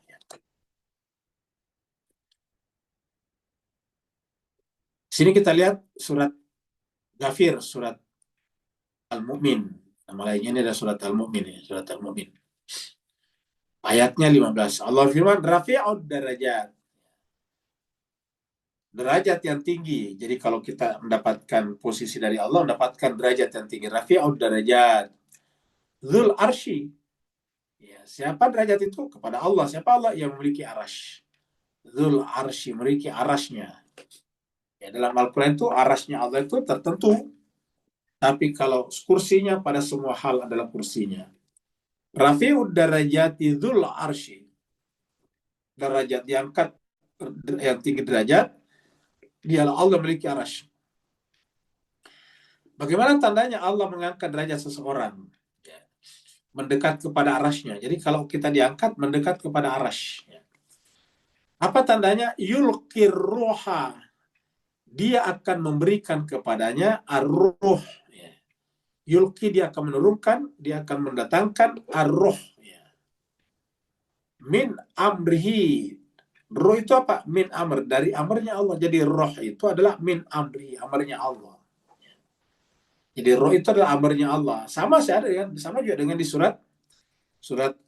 Sini kita lihat surat Ghafir, surat Al-Mu'min. Nama lainnya ini adalah surat Al-Mu'min. Surat Al-Mu'min. Ayatnya 15. Allah firman, Rafi'ud darajat. Derajat yang tinggi. Jadi kalau kita mendapatkan posisi dari Allah, mendapatkan derajat yang tinggi. Rafi'ud darajat. Dzul arsy. Ya, siapa derajat itu? Kepada Allah. Siapa Allah? Yang memiliki arash. Dzul arsy, memiliki arashnya. Ya, dalam Al-Quran itu arasnya Allah itu tertentu. Tapi kalau kursinya pada semua hal adalah kursinya. Rafi'ud darajati dzul arsy. Derajat diangkat yang tinggi derajat. Dialah Allah memiliki arash. Bagaimana tandanya Allah mengangkat derajat seseorang? Ya, mendekat kepada arashnya. Jadi kalau kita diangkat, mendekat kepada arash. Ya. Apa tandanya? Yulqir ruha. Dia akan memberikan kepadanya ar-ruh. Ya. Yulqi dia akan menurunkan, dia akan mendatangkan ar-ruh. Ya. Min amrihi. Ruh itu apa? Min amr. Dari amrnya Allah. Jadi roh itu adalah min amrihi. Amrnya Allah. Jadi roh itu adalah amrnya Allah. Sama juga dengan di surat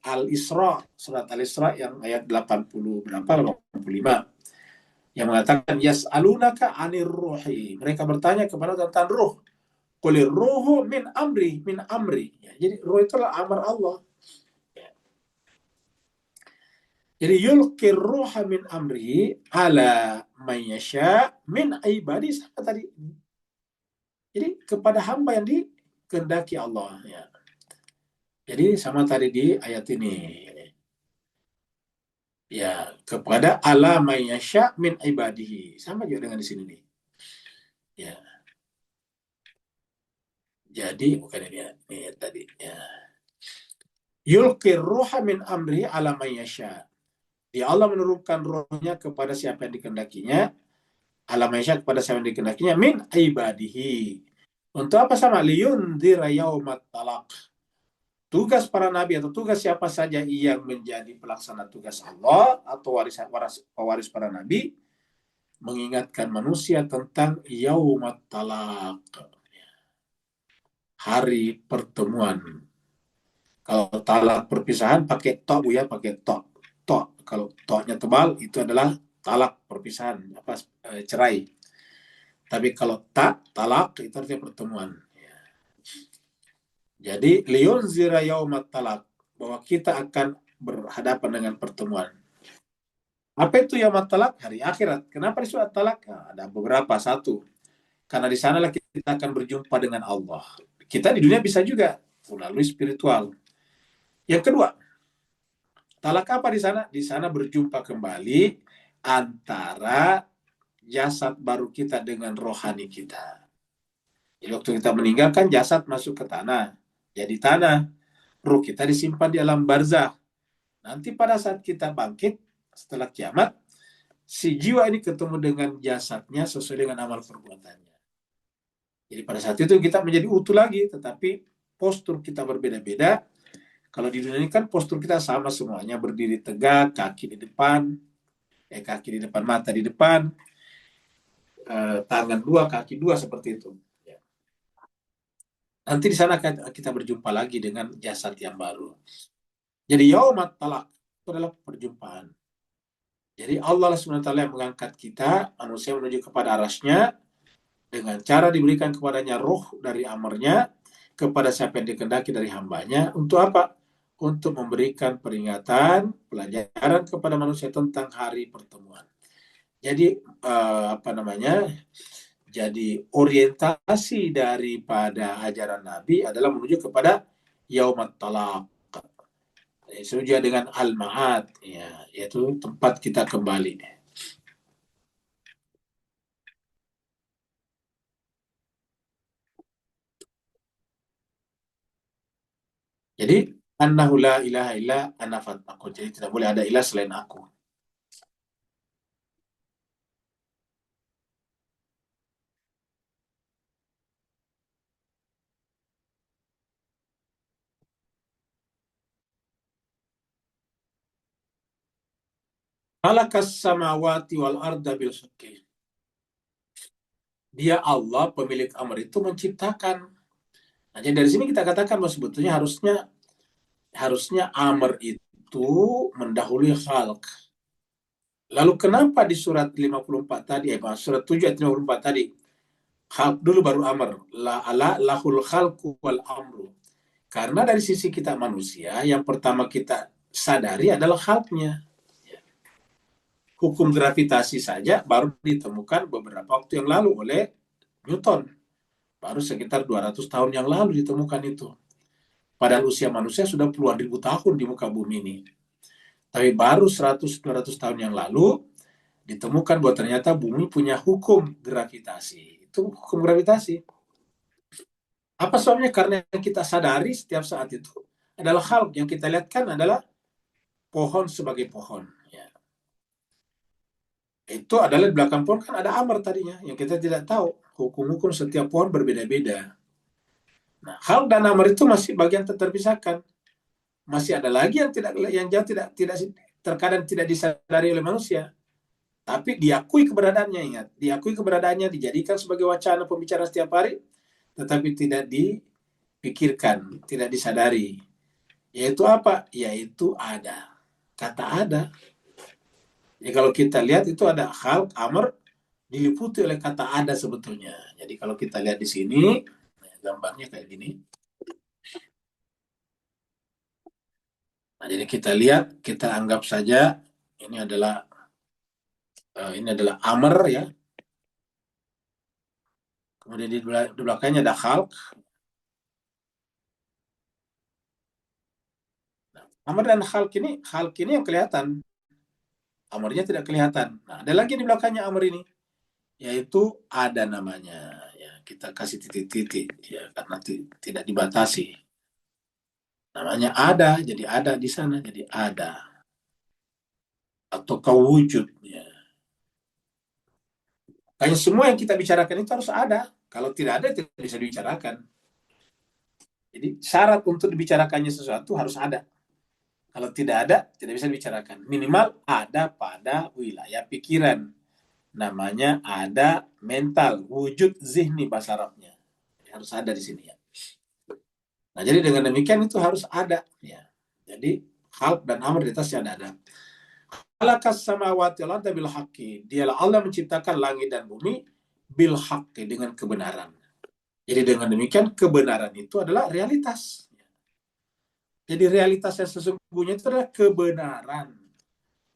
Al-Isra. Surat Al-Isra yang ayat 80 berapa? 85. Yang mengatakan yas'alunaka 'anir ruhi. Mereka bertanya kepada tentang ruh. Qulir ruhu min amri. Ya, jadi ruh itulah amar Allah. Ya. Jadi yulqir ruha min amri ala man yasha min ibadi sama tadi. Jadi kepada hamba yang dikehendaki Allah. Ya. Jadi sama tadi di ayat ini. Ya, kepada ala man yasha min ibadihi. Sama juga dengan di sini nih. Ya. Jadi bukan ini tadi ya. Yulqir ruha min amri ala man yasha. Dia Allah menurunkan rohnya kepada siapa yang dikehendakinya. Ala man yasha kepada siapa yang dikehendakinya min ibadihi. Untuk apa sama? Liyundhira yaumat talaq. Tugas para nabi atau tugas siapa saja yang menjadi pelaksana tugas Allah atau pewaris para nabi mengingatkan manusia tentang yaumat talaq. Hari pertemuan. Kalau talak perpisahan pakai tok ya, pakai tok. Kalau toknya tebal itu adalah talak perpisahan, cerai. Tapi kalau talak itu artinya pertemuan. Jadi liyunzira yaumat talak, bahwa kita akan berhadapan dengan pertemuan. Apa itu yaumat talak? Hari akhirat. Kenapa disebut talak? Nah, ada beberapa. Satu, karena di sanalah kita akan berjumpa dengan Allah. Kita di dunia bisa juga melalui spiritual. Yang kedua, talak apa di sana? Di sana berjumpa kembali antara jasad baru kita dengan rohani kita. Jadi waktu kita meninggalkan jasad masuk ke tanah, jadi tanah. Ruh kita disimpan di alam barzah. Nanti pada saat kita bangkit setelah kiamat, si jiwa ini ketemu dengan jasadnya sesuai dengan amal perbuatannya. Jadi pada saat itu kita menjadi utuh lagi, tetapi postur kita berbeda-beda. Kalau di dunia ini kan postur kita sama semuanya, berdiri tegak, kaki di depan, mata di depan, tangan dua, kaki dua, seperti itu. Nanti di sana kita berjumpa lagi dengan jasad yang baru. Jadi yaumat talak itu adalah perjumpaan. Jadi Allah SWT yang mengangkat kita, manusia menuju kepada arasnya, dengan cara diberikan kepadanya roh dari amarnya, kepada siapa yang dikehendaki dari hambanya. Untuk apa? Untuk memberikan peringatan, pelajaran kepada manusia tentang hari pertemuan. Jadi jadi orientasi daripada ajaran Nabi adalah menuju kepada yaumat talaq, sesuai dengan al-ma'ad, ya, yaitu tempat kita kembali. Jadi annahu la ilaha illa ana fattaqun. Jadi tidak boleh ada ilah selain aku. Khalakas samawati wal arda bil haqqi. Dia Allah pemilik amr itu menciptakan. Nah, jadi dari sini kita katakan bahwa sebetulnya harusnya amr itu mendahului khalq. Lalu kenapa di surat 54 tadi, surat 7 ayat 54 tadi, khalq dulu baru amr, lahul khalqu wal amru. Karena dari sisi kita manusia, yang pertama kita sadari adalah khalqnya. Hukum gravitasi saja baru ditemukan beberapa waktu yang lalu oleh Newton. Baru sekitar 200 tahun yang lalu ditemukan itu. Padahal usia manusia sudah puluhan ribu tahun di muka bumi ini. Tapi baru 100-200 tahun yang lalu ditemukan bahwa ternyata bumi punya hukum gravitasi. Itu hukum gravitasi. Apa sebabnya? Karena yang kita sadari setiap saat itu adalah hal yang kita lihat kan adalah pohon sebagai pohon. Ya. Itu adalah di belakang pohon kan ada amar tadinya yang kita tidak tahu. Hukum-hukum setiap pohon berbeda-beda. Nah, hal dan amar itu masih bagian terpisahkan. Masih ada lagi yang jauh tidak terkadang tidak disadari oleh manusia. Tapi diakui keberadaannya, ingat. Diakui keberadaannya, dijadikan sebagai wacana pembicaraan setiap hari, tetapi tidak dipikirkan, tidak disadari. Yaitu apa? Yaitu ada. Kata ada. Jadi kalau kita lihat itu ada khalq, amr, diliputi oleh kata ada sebetulnya. Jadi kalau kita lihat di sini, gambarnya kayak gini. Nah, jadi kita lihat, kita anggap saja ini adalah amr, ya. Kemudian di belakangnya ada khalq. Nah, amr dan khalq ini yang kelihatan. Amrnya tidak kelihatan. Nah, ada lagi di belakangnya amr ini, yaitu ada namanya. Ya, kita kasih titik-titik, ya, karena tidak dibatasi. Namanya ada, jadi ada di sana, jadi ada. Atau kewujud. Ya. Kayaknya semua yang kita bicarakan itu harus ada. Kalau tidak ada, tidak bisa dibicarakan. Jadi syarat untuk dibicarakannya sesuatu harus ada. Kalau tidak ada, tidak bisa dibicarakan. Minimal ada pada wilayah pikiran. Namanya ada mental, wujud zihni bahasa Arabnya. Harus ada di sini, ya. Nah, jadi dengan demikian itu harus ada, ya. Jadi khalq dan amr di atasnya ada. Khalakas samawati wal arda bil haqqi. Dialah Allah menciptakan langit dan bumi bil haqqi, dengan kebenaran. Jadi dengan demikian kebenaran itu adalah realitas. Jadi realitas yang sesungguhnya itu adalah kebenaran.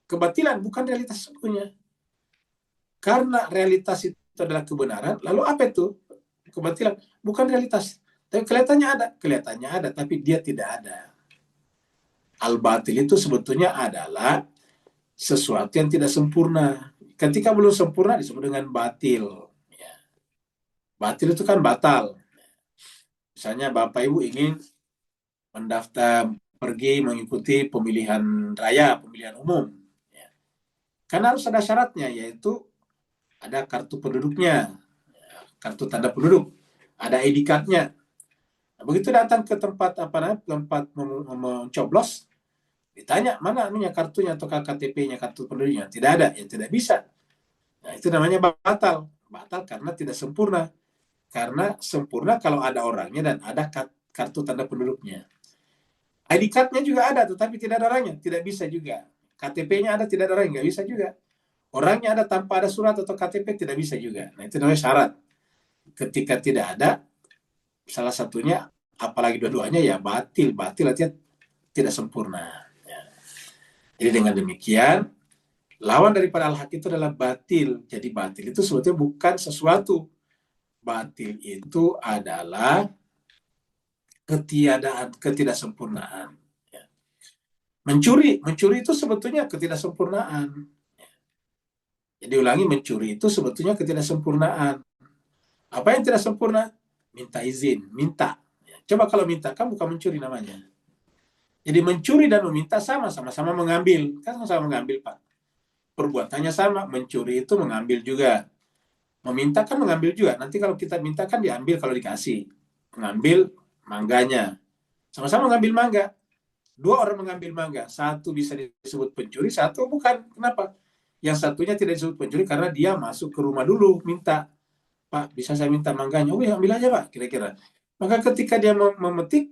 Kebatilan bukan realitas sesungguhnya. Karena realitas itu adalah kebenaran, lalu apa itu? Kebatilan bukan realitas, Tapi kelihatannya ada, tapi dia tidak ada. Al-batil itu sebetulnya adalah sesuatu yang tidak sempurna. Ketika belum sempurna disebut dengan batil. Ya. Batil itu kan batal. Misalnya Bapak Ibu ingin mendaftar pergi mengikuti pemilihan raya, pemilihan umum. Ya. Kan harus ada syaratnya, yaitu ada kartu penduduknya, kartu tanda penduduk, ada ID card-nya. Nah, begitu datang ke tempat tempat mencoblos, ditanya mana anunya kartunya atau KTP-nya, kartu penduduknya, tidak ada, ya tidak bisa. Nah, itu namanya batal. Batal karena tidak sempurna. Karena sempurna kalau ada orangnya dan ada kartu tanda penduduknya. ID card-nya juga ada, tetapi tidak ada orangnya, tidak bisa juga. KTP-nya ada, tidak ada orangnya, nggak bisa juga. Orangnya ada tanpa ada surat atau KTP, tidak bisa juga. Nah, itu namanya syarat. Ketika tidak ada, salah satunya, apalagi dua-duanya, ya batil. Batil artinya tidak sempurna. Ya. Jadi dengan demikian, lawan daripada al-haq itu adalah batil. Jadi batil itu sebetulnya bukan sesuatu. Batil itu adalah ketidaksempurnaan. Ya. Mencuri itu sebetulnya ketidaksempurnaan. Ya. Jadi ulangi, mencuri itu sebetulnya ketidaksempurnaan. Apa yang tidak sempurna? Minta izin, minta. Ya. Coba kalau minta, kan bukan mencuri namanya. Jadi mencuri dan meminta sama-sama mengambil. Kan sama-sama mengambil, Pak. Perbuatannya sama, mencuri itu mengambil juga. Meminta kan mengambil juga. Nanti kalau kita minta kan diambil kalau dikasih. Mengambil mangganya. Sama-sama mengambil mangga. Dua orang mengambil mangga. Satu bisa disebut pencuri, satu bukan. Kenapa? Yang satunya tidak disebut pencuri karena dia masuk ke rumah dulu, minta. Pak, bisa saya minta mangganya? Oh ya, ambil aja, Pak, kira-kira. Maka ketika dia memetik,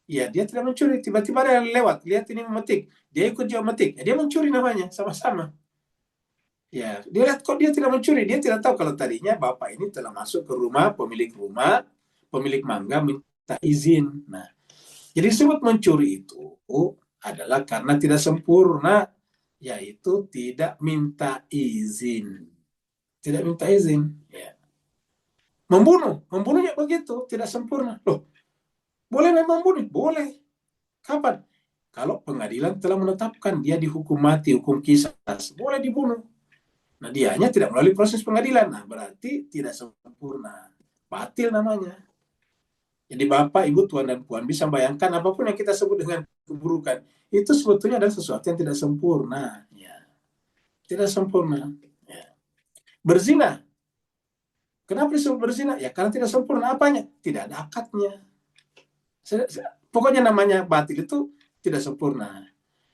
ya dia tidak mencuri. Tiba-tiba ada yang lewat, lihat ini memetik. Dia ikut juga memetik. Ya, dia mencuri namanya, sama-sama. Ya, dia lihat kok dia tidak mencuri. Dia tidak tahu kalau tadinya bapak ini telah masuk ke rumah, pemilik mangga minta izin. Nah, jadi disebut mencuri itu adalah karena tidak sempurna, yaitu tidak minta izin. Tidak minta izin. Ya. Membunuhnya begitu, tidak sempurna. Loh, boleh memang membunuh? Boleh. Kapan? Kalau pengadilan telah menetapkan dia dihukum mati, hukum qisas, boleh dibunuh. Nah, dia hanya tidak melalui proses pengadilan. Nah, berarti tidak sempurna. Batil namanya. Jadi Bapak, Ibu, Tuan, dan Puan bisa bayangkan apapun yang kita sebut dengan keburukan, itu sebetulnya adalah sesuatu yang tidak sempurna. Ya. Tidak sempurna. Ya. Berzina. Kenapa disebut berzina? Ya karena tidak sempurna. Apanya? Tidak ada akadnya. Pokoknya namanya batil itu tidak sempurna.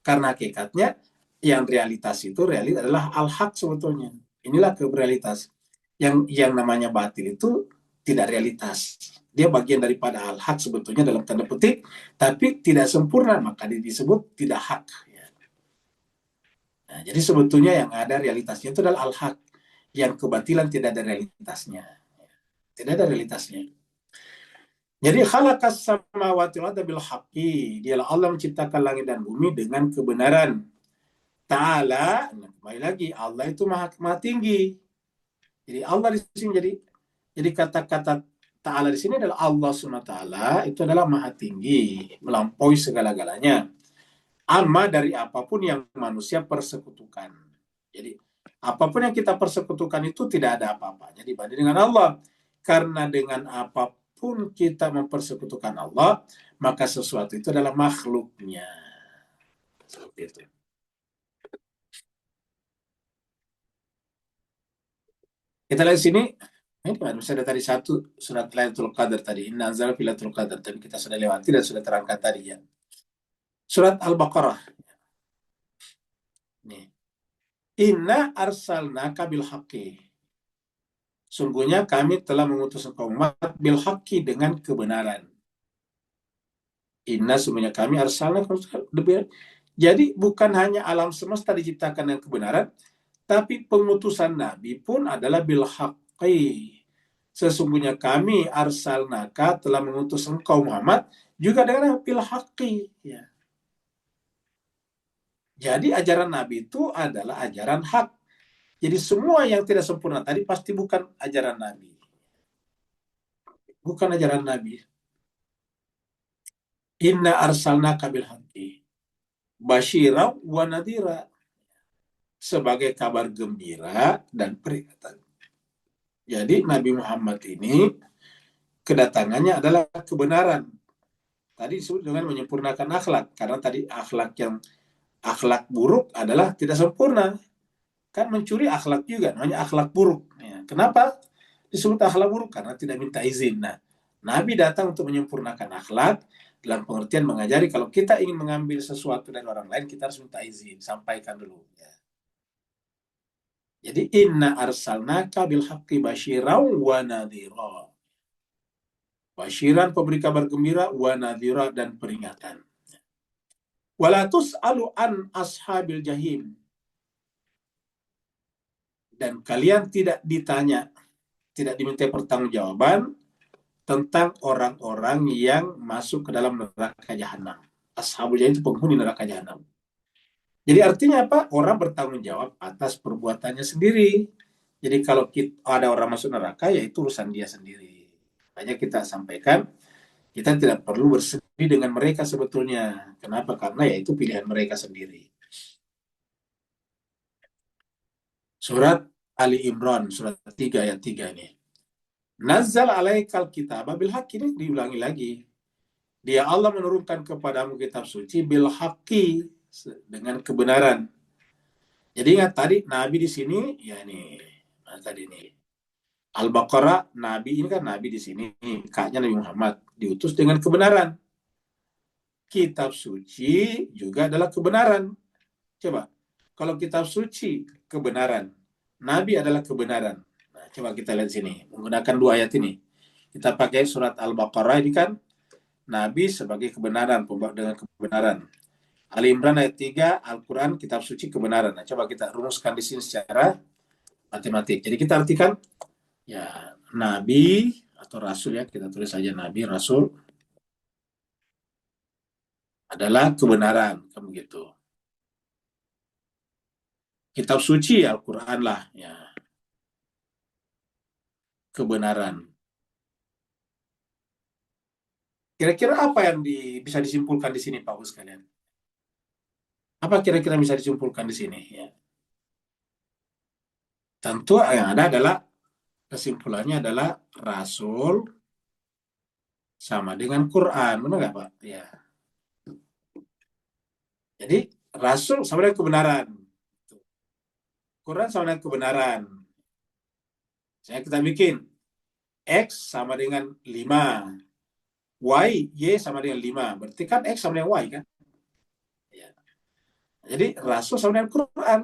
Karena hakikatnya yang realitas itu adalah al-haq sebetulnya. Inilah realitas. Yang namanya batil itu tidak realitas. Dia bagian daripada al-haq sebetulnya dalam tanda petik, tapi tidak sempurna, maka disebut tidak hak. Nah, jadi sebetulnya yang ada realitasnya itu adalah al-haq. Yang kebatilan tidak ada realitasnya. Tidak ada realitasnya. Jadi khalaqas samawati wal arda bil haqqi. Dialah Allah menciptakan langit dan bumi dengan kebenaran. Ta'ala, kembali lagi, Allah itu maha tinggi. Jadi Allah di sini jadi kata-kata Ta'ala di sini adalah Allah SWT itu adalah maha tinggi, melampaui segala-galanya. Amma dari apapun yang manusia persekutukan. Jadi apapun yang kita persekutukan itu tidak ada apa-apanya dibanding dengan Allah. Karena dengan apapun kita mempersekutukan Allah, maka sesuatu itu adalah makhluknya. Seperti itu. Kita lihat sini. Ini misalnya tadi satu surat Lailatul Qadar tadi. Inna anzalna fi Lailatul Qadar. Tapi kita sudah lewati dan sudah terangkat tadi ya. Surat Al-Baqarah. Nih. Inna arsalnaka bil haqqi. Sungguhnya kami telah mengutus engkau umat bil haqqi dengan kebenaran. Inna sungguhnya kami arsalna. Jadi bukan hanya alam semesta diciptakan dengan kebenaran, tapi pengutusan Nabi pun adalah bil haqqi. Sesungguhnya kami arsalnaka telah mengutus engkau Muhammad juga dengan bil haqqi. Ya. Jadi ajaran Nabi itu adalah ajaran hak. Jadi semua yang tidak sempurna tadi pasti bukan ajaran Nabi. Bukan ajaran Nabi. Inna arsalnaka bil haqqi basyira wa nadhira, sebagai kabar gembira dan peringatan. Jadi Nabi Muhammad ini kedatangannya adalah kebenaran. Tadi disebut dengan menyempurnakan akhlak, karena tadi akhlak buruk adalah tidak sempurna. Kan mencuri akhlak juga, namanya akhlak buruk. Ya, kenapa disebut akhlak buruk? Karena tidak minta izin. Nah, Nabi datang untuk menyempurnakan akhlak, dalam pengertian mengajari kalau kita ingin mengambil sesuatu dari orang lain, kita harus minta izin, sampaikan dulu. Ya. Jadi inna arsalnaka bil haqqi basyirau wa nadhira. Basyiran pemberi kabar gembira, wa nadhira dan peringatan. Wala tus'alu an ashabil jahim. Dan kalian tidak ditanya, tidak diminta pertanggungjawaban tentang orang-orang yang masuk ke dalam neraka jahanam. Ashabul jahim itu penghuni neraka jahanam. Jadi artinya apa? Orang bertanggung jawab atas perbuatannya sendiri. Jadi kalau ada orang masuk neraka, ya itu urusan dia sendiri. Hanya kita sampaikan, kita tidak perlu bersedih dengan mereka sebetulnya. Kenapa? Karena ya itu pilihan mereka sendiri. Surat Ali Imran, surat 3 ayat 3 ini. Nazzal alaikal kitab bil haqq, ini diulangi lagi. Dia Allah menurunkan kepadamu kitab suci bil haqqi, dengan kebenaran. Jadi ingat tadi Nabi di sini, ya ini, tadi ini Al-Baqarah, Nabi ini kan Nabi di sini, kaknya Nabi Muhammad diutus dengan kebenaran. Kitab suci juga adalah kebenaran. Coba, kalau kitab suci kebenaran, Nabi adalah kebenaran. Nah, coba kita lihat sini, menggunakan dua ayat ini. Kita pakai surat Al-Baqarah ini kan, Nabi sebagai kebenaran, pembawa dengan kebenaran. Ali Imran ayat 3, Al-Quran, kitab suci kebenaran. Nah, coba kita rumuskan di sini secara matematik. Jadi kita artikan, ya, Nabi atau Rasul, ya, kita tulis saja Nabi, Rasul, adalah kebenaran, kan begitu. Kitab suci Al-Quran lah, ya, kebenaran. Kira-kira apa yang bisa disimpulkan di sini, Pak Bos kalian? Apa kira-kira bisa disimpulkan di sini? Ya. Tentu yang ada adalah kesimpulannya adalah Rasul sama dengan Quran, benar nggak Pak? Ya. Jadi Rasul sama dengan kebenaran, Quran sama dengan kebenaran. Saya kita bikin X sama dengan 5, Y sama dengan 5. Berarti kan X sama dengan Y kan? Ya. Jadi Rasul sama dengan Quran.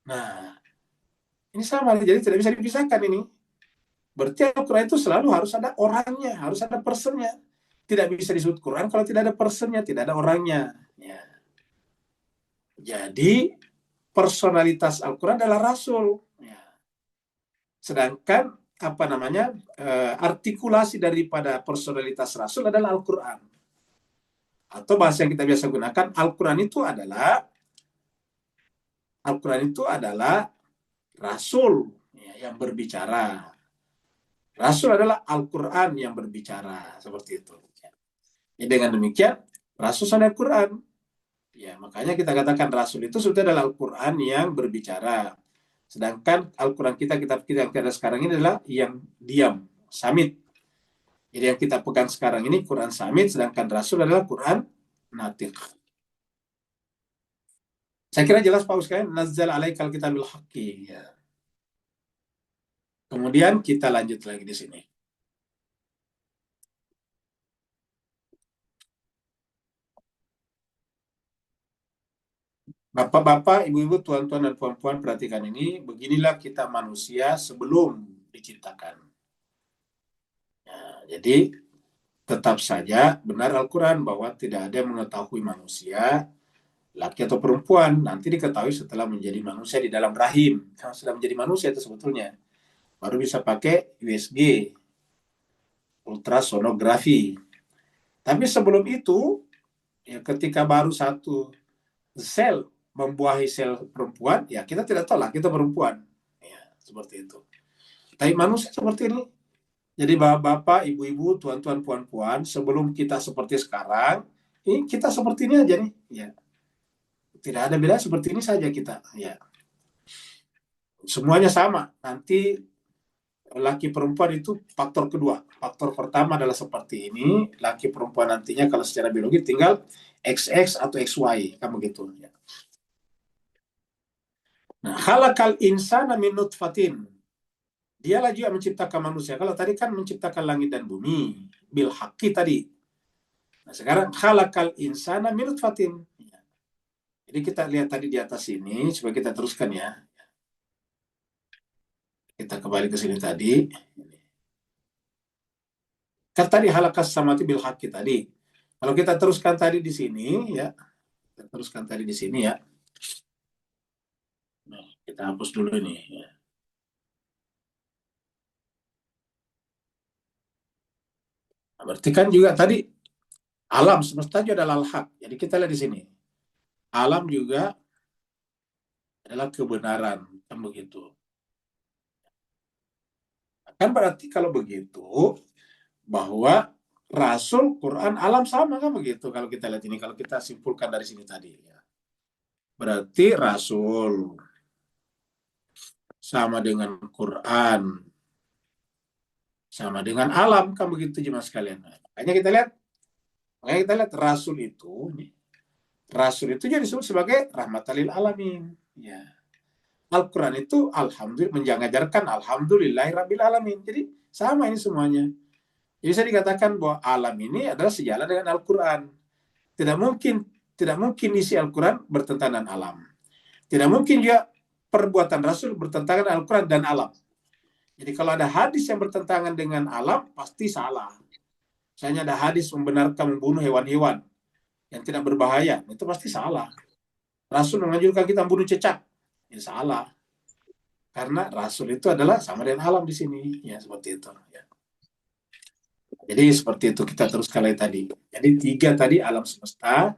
Nah, ini sama, jadi tidak bisa dipisahkan ini. Berarti Al-Quran itu selalu harus ada orangnya, harus ada personnya. Tidak bisa disebut Quran kalau tidak ada personnya, tidak ada orangnya. Ya. Jadi personalitas Al-Quran adalah Rasul. Ya. Sedangkan apa namanya artikulasi daripada personalitas Rasul adalah Al-Quran. Atau bahasa yang kita biasa gunakan, Al-Quran itu adalah Rasul, ya, yang berbicara. Rasul adalah Al-Quran yang berbicara, seperti itu. Ya, dengan demikian, Rasul adalah Al-Quran. Ya, makanya kita katakan Rasul itu sebetulnya adalah Al-Quran yang berbicara. Sedangkan Al-Quran kita ada sekarang ini adalah yang diam, samit. Jadi yang kita pegang sekarang ini Quran samit, sedangkan Rasul adalah Quran natikh. Saya kira jelas Pak Ustaz, nazzal alaikal kitabil haqqi. Ya. Kemudian kita lanjut lagi di sini. Bapak-bapak, ibu-ibu, tuan-tuan, dan puan-puan, perhatikan ini. Beginilah kita manusia sebelum diciptakan. Ya, jadi, tetap saja benar Al-Quran bahwa tidak ada yang mengetahui manusia, laki atau perempuan, nanti diketahui setelah menjadi manusia di dalam rahim. Kalau sudah menjadi manusia itu sebetulnya. Baru bisa pakai USG, ultrasonografi. Tapi sebelum itu, ya ketika baru satu sel membuahi sel perempuan, ya kita tidak tahu lah kita perempuan. Ya, seperti itu. Tapi manusia seperti ini. Jadi bapak-bapak, ibu-ibu, tuan-tuan, puan-puan, sebelum kita seperti sekarang, ini kita seperti ini aja nih. Ya, tidak ada beda, seperti ini saja kita. Ya, semuanya sama. Nanti laki perempuan itu faktor kedua. Faktor pertama adalah seperti ini. Laki perempuan nantinya kalau secara biologi tinggal XX atau XY, kamu gitu. Ya. Nah, khalaqal insana min nutfatin. Dialah juga menciptakan manusia. Kalau tadi kan menciptakan langit dan bumi. Bil haqqi tadi. Nah, sekarang khalaqal insana min nutfatin. Ya. Jadi kita lihat tadi di atas ini, supaya kita teruskan ya. Kita kembali ke sini tadi. Kan tadi halakas samati bil haqqi tadi. Kalau kita teruskan tadi di sini, ya. Kita teruskan tadi di sini ya. Nah, kita hapus dulu ini. Ya. Nah, berarti kan juga tadi alam semesta juga adalah al-haq. Jadi kita lihat di sini. Alam juga adalah kebenaran. Kan begitu. Kan berarti kalau begitu, bahwa Rasul, Quran, alam sama kan begitu. Kalau kita lihat ini, kalau kita simpulkan dari sini tadi. Ya. Berarti Rasul sama dengan Quran, sama dengan alam kan begitu jemaah sekalian. Nah, makanya kita lihat Rasul itu jadi disebut sebagai rahmatan lil alamin. Ya. Al-Quran itu alhamdulillah mengajarkan alhamdulillahirabbil alamin. Jadi sama ini semuanya. Jadi saya dikatakan bahwa alam ini adalah sejalan dengan Al-Quran. Tidak mungkin isi Al-Quran bertentangan dengan alam. Tidak mungkin juga perbuatan Rasul bertentangan dengan Al-Quran dan alam. Jadi kalau ada hadis yang bertentangan dengan alam, pasti salah. Misalnya ada hadis membenarkan membunuh hewan-hewan yang tidak berbahaya, itu pasti salah. Rasul menganjurkan kita membunuh cecak, ya salah. Karena Rasul itu adalah sama dengan alam di sini, ya seperti itu. Ya. Jadi seperti itu kita terus kali tadi. Jadi 3 tadi alam semesta,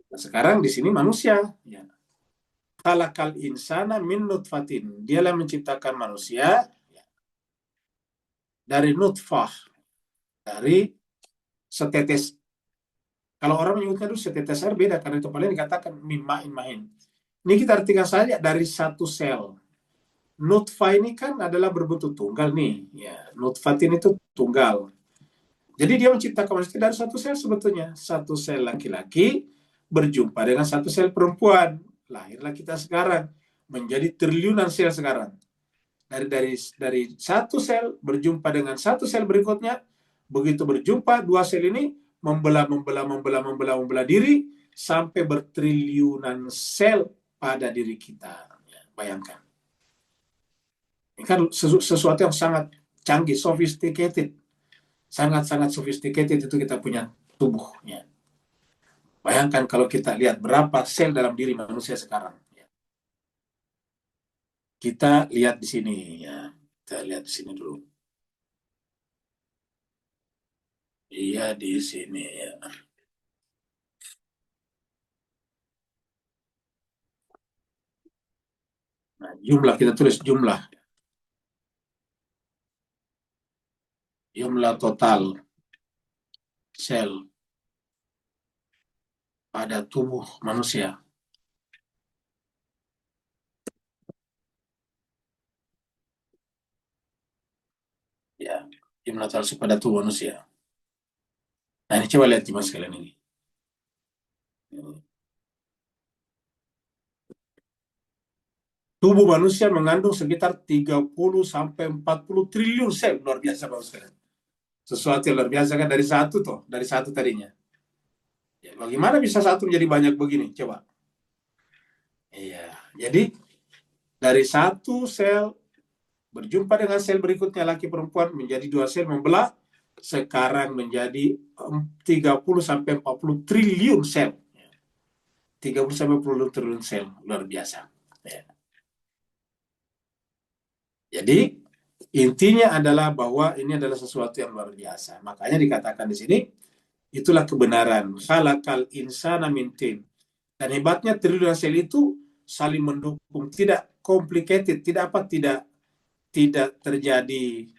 nah, sekarang di sini manusia. Ya. Khalaqal insana min nutfatin. Dialah menciptakan manusia ya, dari nutfah, dari setetes. Kalau orang menyebutnya dulu setetes air beda, karena itu paling dikatakan mimmain main. Ini kita artikan saja dari satu sel. Nutfah ini kan adalah berbentuk tunggal nih. Ya, nutfatin itu tunggal. Jadi dia menciptakan manusia dari satu sel sebetulnya. Satu sel laki-laki berjumpa dengan satu sel perempuan. Lahirlah kita sekarang. Menjadi triliunan sel sekarang. Dari satu sel berjumpa dengan satu sel berikutnya. Begitu berjumpa, 2 sel ini membelah diri sampai bertriliunan sel pada diri kita. Ya, bayangkan. Ini kan sesuatu yang sangat canggih, sophisticated. Sangat-sangat sophisticated itu kita punya tubuhnya. Bayangkan kalau kita lihat berapa sel dalam diri manusia sekarang. Ya. Kita lihat di sini ya. Kita lihat di sini dulu. Iya di sini ya. Nah, jumlah kita tulis jumlah total sel pada tubuh manusia. Ya, jumlah total sel pada tubuh manusia. Nah, ini coba lihat mas kalian ini. Tubuh manusia mengandung sekitar 30 sampai 40 triliun sel. Luar biasa Bapak sekalian. Sesuatu yang luar biasa kan dari satu tadinya. Ya, bagaimana bisa satu menjadi banyak begini? Coba. Iya, jadi dari satu sel berjumpa dengan sel berikutnya laki perempuan menjadi 2 sel membelah, sekarang menjadi 30 sampai 40 triliun sel. 30 sampai 40 triliun sel, luar biasa. Ya. Jadi intinya adalah bahwa ini adalah sesuatu yang luar biasa. Makanya dikatakan di sini itulah kebenaran. Khalaqal insana min tin. Dan hebatnya triliunan sel itu saling mendukung, tidak complicated, tidak terjadi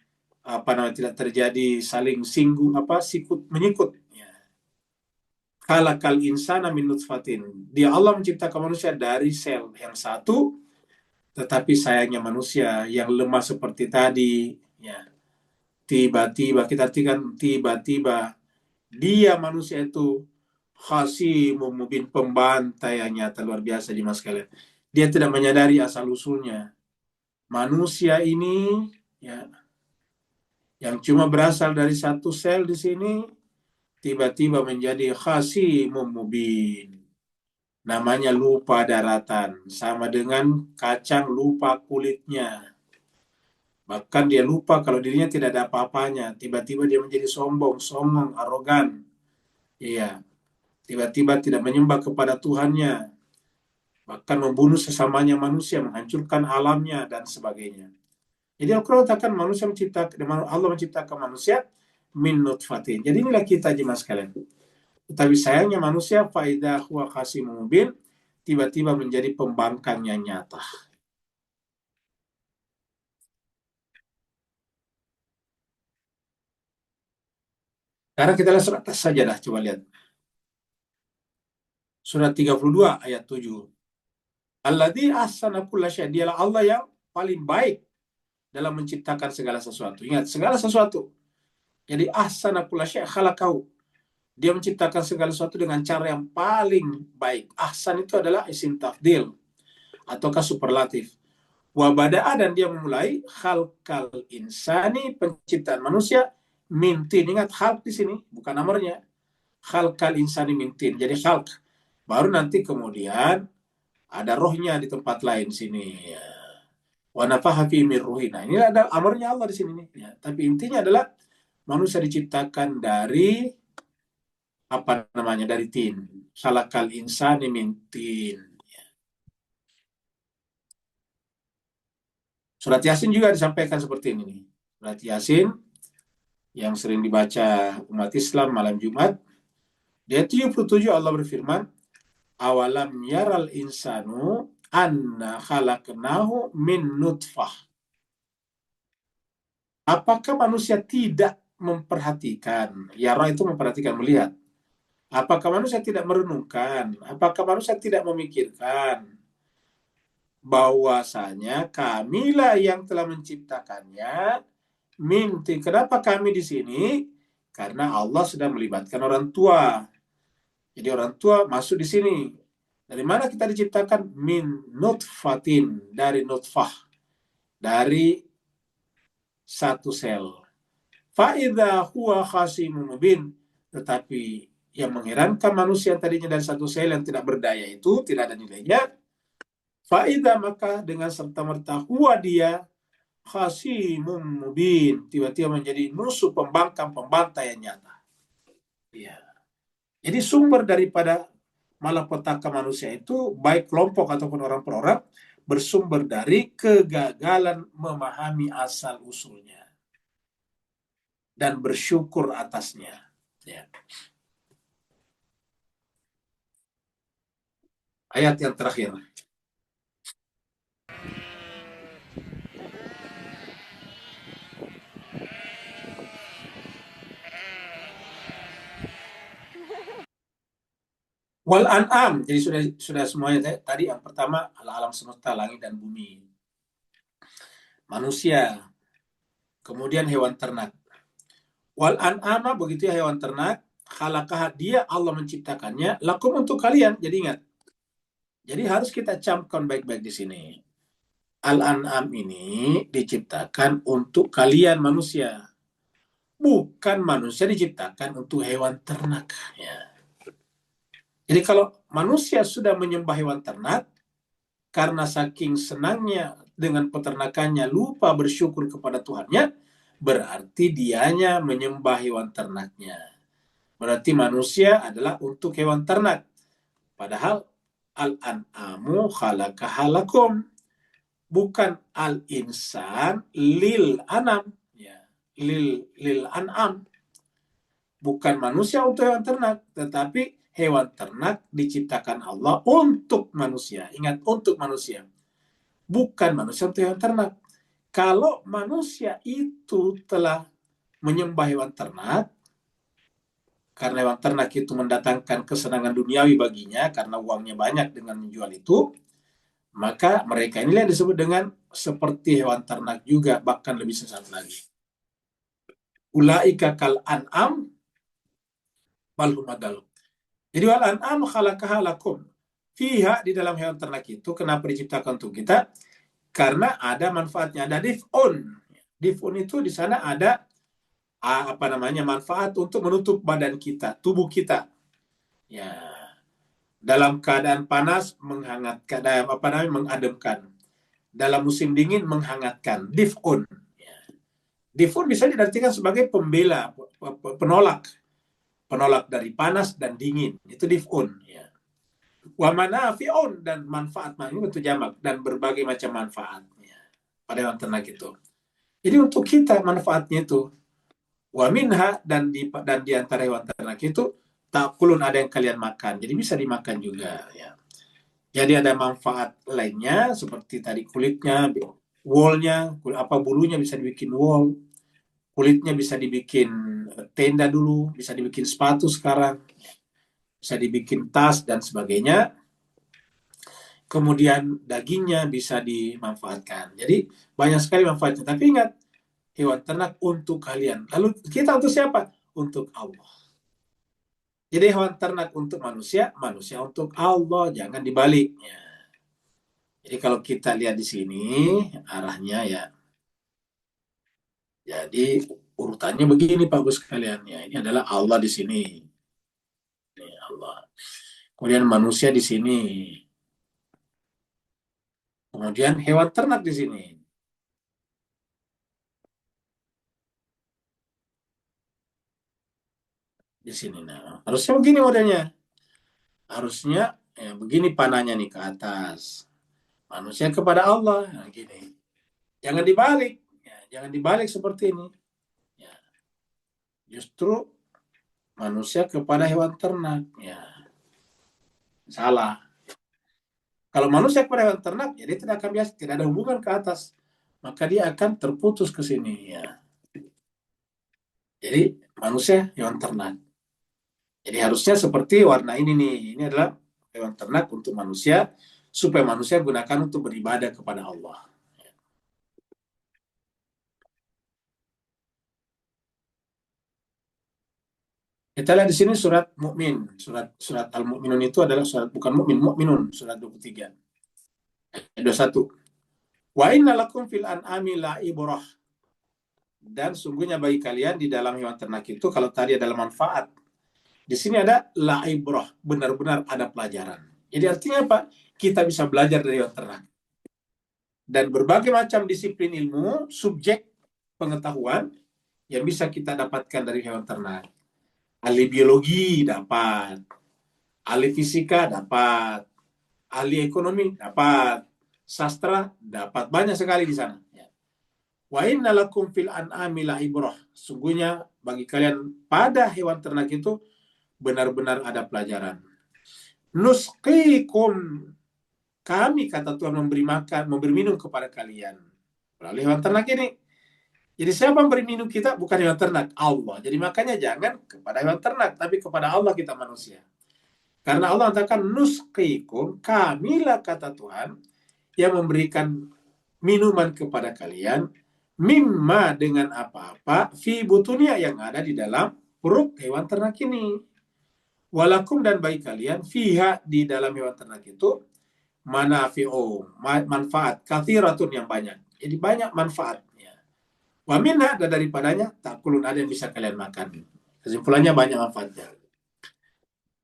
tidak terjadi saling singgung sikut menyikut. Ya. Khalaqal insana min nutfatin. Dia Allah menciptakan manusia dari sel yang satu, tetapi sayangnya manusia yang lemah seperti tadi, ya, tiba-tiba kita artikan tiba-tiba dia manusia itu khasimun mubin, pembantai yang nyata luar biasa di mas kalian. Dia tidak menyadari asal usulnya. Manusia ini, ya, yang cuma berasal dari satu sel di sini, tiba-tiba menjadi khasimun mubin. Namanya lupa daratan, sama dengan kacang lupa kulitnya. Bahkan dia lupa kalau dirinya tidak ada apa-apanya. Tiba-tiba dia menjadi sombong, songong, arogan. Iya, tiba-tiba tidak menyembah kepada Tuhannya. Bahkan membunuh sesamanya manusia, menghancurkan alamnya, dan sebagainya. Jadi Al-Quran katakan Allah menciptakan manusia min nutfatin. Jadi inilah kita jemaah sekalian. Tetapi sayangnya manusia faidah huwa khasimun mubin, tiba-tiba menjadi pembangkang yang nyata. Sekarang kita lihat surat As-Sajdah, coba lihat. Surat 32 ayat 7. Alladzi ahsana kulla syai', dialah Allah yang paling baik dalam menciptakan segala sesuatu. Ingat, segala sesuatu. Jadi ahsana kulla syai' khalaqahu. Dia menciptakan segala sesuatu dengan cara yang paling baik. Ahsan itu adalah isim tafdil ataukah superlatif. Wa bada'a, dan dia memulai khalqal insani, penciptaan manusia, mintin. Ingat, khalq di sini bukan nomornya. Khalqal insani mintin. Jadi khalq. Baru nanti kemudian ada rohnya di tempat lain sini. Wa nafaha fi min ruhi. Nah, ini ada amrnya Allah di sini nih. Ya. Tapi intinya adalah manusia diciptakan dari dari tin. Khalaqal insani min tin. Surat Yasin juga disampaikan seperti ini nih. Surat Yasin yang sering dibaca umat Islam malam Jumat. Di ayat 77 Allah berfirman, awalam yaral insanu anna khalaqnahu min nutfah. Apakah manusia tidak memperhatikan? Yara itu memperhatikan, melihat. Apakah manusia tidak merenungkan? Apakah manusia tidak memikirkan bahwasanya kamilah yang telah menciptakannya minti. Kenapa kami di sini? Karena Allah sudah melibatkan orang tua. Jadi orang tua masuk di sini. Dari mana kita diciptakan? Min nutfatin, dari nutfah, dari satu sel. Fa'idha huwa khasimun mubin. Tetapi yang mengherankan manusia yang tadinya dari satu sel yang tidak berdaya itu, tidak ada nilainya. Fa'idha, maka dengan serta-merta huwa dia khasimun mubin, tiba-tiba menjadi musuh, pembangkang, pembantai yang nyata. Ya. Jadi sumber daripada malapetaka manusia itu, baik kelompok ataupun orang per orang, bersumber dari kegagalan memahami asal usulnya dan bersyukur atasnya. Ya. Ayat yang terakhir. Wal an'am, jadi sudah semuanya tadi. Yang pertama alam semesta, langit dan bumi, manusia, kemudian hewan ternak. Wal an'ama, begitu ya, hewan ternak, khalaqaha, dia Allah menciptakannya, lakum, untuk kalian. Jadi ingat, jadi harus kita camkan baik-baik di sini. Al-an'am ini diciptakan untuk kalian manusia, bukan manusia diciptakan untuk hewan ternak. Ya. Jadi kalau manusia sudah menyembah hewan ternak, karena saking senangnya dengan peternakannya lupa bersyukur kepada Tuhannya, berarti dianya menyembah hewan ternaknya. Berarti manusia adalah untuk hewan ternak. Padahal al-an'amu khalaqaha lakum, bukan al-insan lil anam. Ya, lil an'am. Bukan manusia untuk hewan ternak, tetapi hewan ternak diciptakan Allah untuk manusia. Ingat, untuk manusia. Bukan manusia untuk hewan ternak. Kalau manusia itu telah menyembah hewan ternak, karena hewan ternak itu mendatangkan kesenangan duniawi baginya, karena uangnya banyak dengan menjual itu, maka mereka inilah yang disebut dengan seperti hewan ternak juga, bahkan lebih sesat lagi. Ulaika kal an'am bal hum adall. Jadi wal an'am khalaqaha lakum. Fiha, di dalam hewan ternak itu kenapa diciptakan untuk kita? Karena ada manfaatnya, ada dif'un. Dif'un itu di sana ada manfaat untuk menutup badan kita, tubuh kita. Ya, dalam keadaan panas menghangatkan, mengademkan. Dalam musim dingin menghangatkan. Dif'un. Ya. Dif'un bisa diartikan sebagai pembela, penolak dari panas dan dingin. Itu dif'un. Ya. Wa manafi'un, dan manfaat, ini untuk jamak, dan berbagai macam manfaat ya, pada hewan ternak itu. Jadi untuk kita manfaatnya itu, wa minha, dan di antara hewan ternak itu takulun, ada yang kalian makan, jadi bisa dimakan juga ya. Jadi ada manfaat lainnya seperti tadi kulitnya, woolnya, bulunya bisa dibikin wool, kulitnya bisa dibikin tenda dulu, bisa dibikin sepatu sekarang, bisa dibikin tas dan sebagainya. Kemudian dagingnya bisa dimanfaatkan. Jadi banyak sekali manfaatnya. Tapi ingat, hewan ternak untuk kalian. Lalu kita untuk siapa? Untuk Allah. Jadi hewan ternak untuk manusia, manusia untuk Allah. Jangan dibaliknya. Jadi kalau kita lihat di sini arahnya ya. Jadi urutannya begini Pak Bos sekalian ya. Ini adalah Allah di sini. Ini Allah. Kemudian manusia di sini. Kemudian hewan ternak di sini. Di sini. Nah, harusnya begini modelnya. Harusnya ya, begini panahnya nih ke atas. Manusia kepada Allah. Nah, gini. Jangan dibalik. Ya, jangan dibalik seperti ini. Ya. Justru manusia kepada hewan ternak. Ya. Salah. Kalau manusia kepada hewan ternak, ya dia tidak akan biasa, tidak ada hubungan ke atas. Maka dia akan terputus ke sini. Ya. Jadi manusia hewan ternak. Jadi harusnya seperti warna ini nih. Ini adalah hewan ternak untuk manusia, supaya manusia gunakan untuk beribadah kepada Allah. Kita lihat di sini surat Mukmin, surat Al-Mukminun itu adalah surat, bukan Mukmin, Mukminun, surat 23 ayat 21. Wa inna lakum fil an'ami la'ibrah. Dan sungguhnya bagi kalian di dalam hewan ternak itu, kalau tadi adalah manfaat, di sini ada la'ibrah, benar-benar ada pelajaran. Jadi artinya apa? Kita bisa belajar dari hewan ternak. Dan berbagai macam disiplin ilmu, subjek pengetahuan yang bisa kita dapatkan dari hewan ternak. Ahli biologi dapat, ahli fisika dapat, ahli ekonomi dapat, sastra dapat, banyak sekali di sana. Wa inna lakum fil an'ami la'ibrah. Sungguhnya bagi kalian pada hewan ternak itu benar-benar ada pelajaran. Nusqikum, kami kata Tuhan memberi makan, memberi minum kepada kalian melalui hewan ternak ini. Jadi siapa yang beri minum kita? Bukan hewan ternak, Allah. Jadi makanya jangan kepada hewan ternak, tapi kepada Allah kita manusia. Karena Allah katakan nusqikum, kamilah kata Tuhan yang memberikan minuman kepada kalian, mimma, dengan apa-apa, fi butunia, yang ada di dalam perut hewan ternak ini. Walakum, dan bagi kalian, fiha, di dalam hewan ternak itu, manafi'u, manfaat, kathiratun, yang banyak. Jadi banyak manfaatnya. Wa minha, dan daripadanya, takulun, ada yang bisa kalian makan. Kesimpulannya banyak manfaatnya.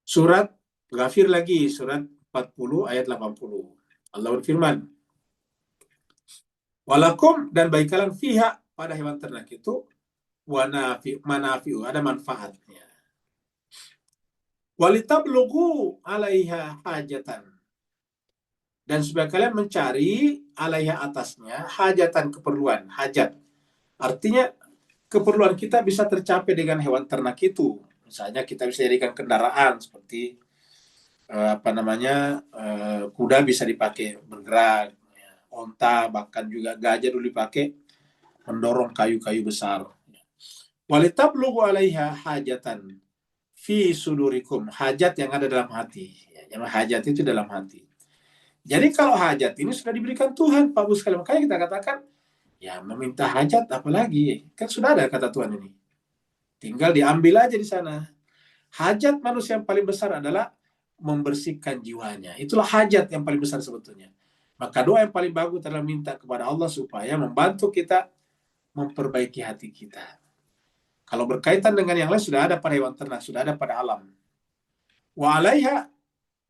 Surat Ghafir lagi, surat 40 ayat 80. Allah berfirman, walakum, dan bagi kalian, fiha, pada hewan ternak itu, manafi'u, ada manfaatnya. Walitablugu alaiha hajatan, dan supaya kalian mencari alaiha, atasnya, hajatan, keperluan, hajat. Artinya keperluan kita bisa tercapai dengan hewan ternak itu. Misalnya kita bisa jadikan kendaraan seperti kuda bisa dipakai bergerak, onta, bahkan juga gajah dulu dipakai mendorong kayu-kayu besar. Walitablugu 'alaiha hajatan fi sudurikum, hajat yang ada dalam hati. Yang hajat itu dalam hati. Jadi kalau hajat ini sudah diberikan Tuhan, Pak Bu sekalian, makanya kita katakan, ya meminta hajat apalagi, kan sudah ada kata Tuhan ini. Tinggal diambil aja di sana. Hajat manusia yang paling besar adalah membersihkan jiwanya. Itulah hajat yang paling besar sebetulnya. Maka doa yang paling bagus adalah minta kepada Allah supaya membantu kita memperbaiki hati kita. Kalau berkaitan dengan yang lain sudah ada pada hewan ternak, sudah ada pada alam. Wa 'alaiha,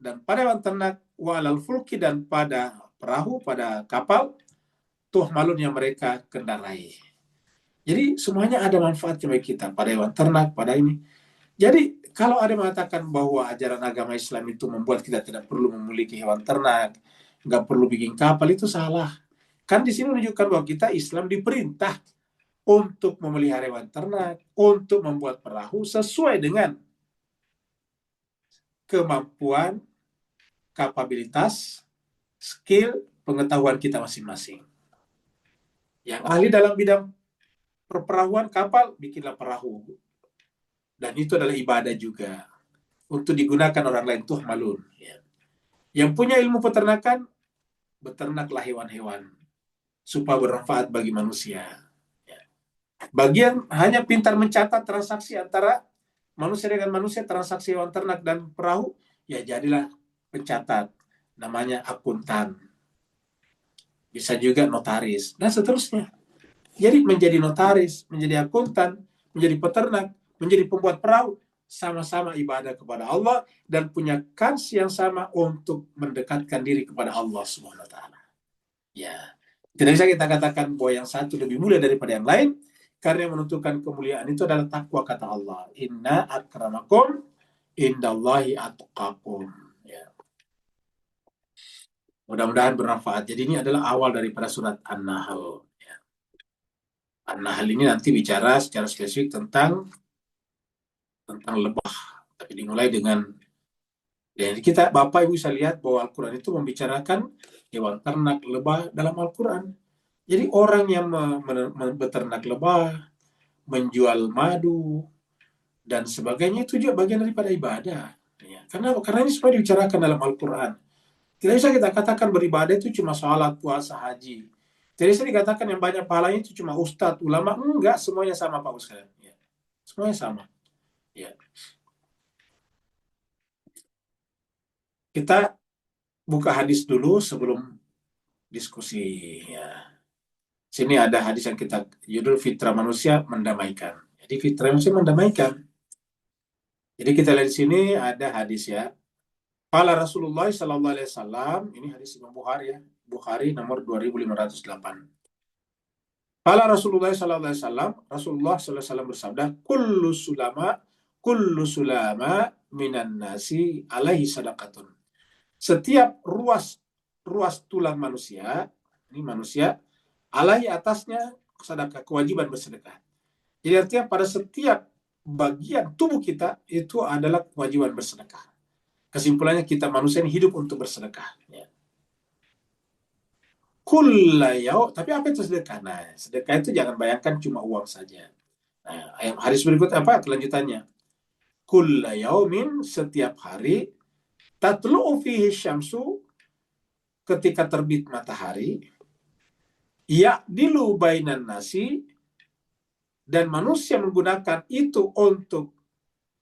dan pada hewan ternak, wa 'alal fulki, dan pada perahu, pada kapal, tuhmalun yang mereka kendarai. Jadi semuanya ada manfaatnya bagi kita, pada hewan ternak, pada ini. Jadi kalau ada yang mengatakan bahwa ajaran agama Islam itu membuat kita tidak perlu memiliki hewan ternak, nggak perlu bikin kapal, itu salah. Kan di sini menunjukkan bahwa kita Islam diperintah untuk memelihara hewan ternak, untuk membuat perahu sesuai dengan kemampuan, kapabilitas, skill, pengetahuan kita masing-masing. Yang ahli dalam bidang perperahuan kapal, bikinlah perahu. Dan itu adalah ibadah juga. Untuk digunakan orang lain, tuh malun. Ya. Yang punya ilmu peternakan, beternaklah hewan-hewan supaya bermanfaat bagi manusia. Ya. Bagian hanya pintar mencatat transaksi antara manusia dengan manusia, transaksi hewan ternak dan perahu, ya jadilah pencatat. Namanya akuntan. Bisa juga notaris, dan seterusnya. Jadi menjadi notaris, menjadi akuntan, menjadi peternak, menjadi pembuat perahu, sama-sama ibadah kepada Allah dan punya kans yang sama untuk mendekatkan diri kepada Allah Subhanahu wa taala. Ya. Tidak bisa kita katakan bahwa yang satu lebih mulia daripada yang lain, karena yang menentukan kemuliaan itu adalah takwa, kata Allah. Inna akramakum indallahi atqakum. Ya. Mudah-mudahan bermanfaat. Jadi ini adalah awal daripada surat An-Nahl. Ya. An-Nahl ini nanti bicara secara spesifik tentang lebah. Tapi dimulai dengan, jadi kita Bapak Ibu bisa lihat bahwa Al-Quran itu membicarakan hewan ternak, lebah dalam Al-Quran. Jadi orang yang beternak lebah, menjual madu, dan sebagainya itu juga bagian daripada ibadah. Ya. Karena ini semua dibicarakan dalam Al-Quran. Tidak bisa kita katakan beribadah itu cuma sholat, puasa, haji. Tidak bisa dikatakan yang banyak pahalanya itu cuma ustadz, ulama. Enggak, semuanya sama Pak Ustaz. Ya. Semuanya sama. Ya. Kita buka hadis dulu sebelum diskusi. Ya. Sini ada hadis yang kita judul fitrah manusia mendamaikan. Jadi fitrah manusia mendamaikan. Jadi kita lihat di sini ada hadis ya. Qala Rasulullah sallallahu alaihi wasallam, ini hadis Imam Bukhari ya. Bukhari nomor 2508. Qala Rasulullah sallallahu alaihi wasallam, Rasulullah sallallahu alaihi wasallam bersabda, kullu sulama minan nasi alaihi sadaqatun. Setiap ruas tulang manusia, ini manusia, alaihi atasnya sedekah, kewajiban bersedekah. Jadi artinya pada setiap bagian tubuh kita itu adalah kewajiban bersedekah. Kesimpulannya kita manusia ini hidup untuk bersedekah. Ya. Kullayau, tapi apa itu sedekah? Nah, sedekah itu jangan bayangkan cuma uang saja. Nah, hadis berikut apa kelanjutannya? Kullayaumin, setiap hari, tatlu'u fihi syamsu, ketika terbit matahari, ya'dilu bainan nasi, dan manusia menggunakan itu untuk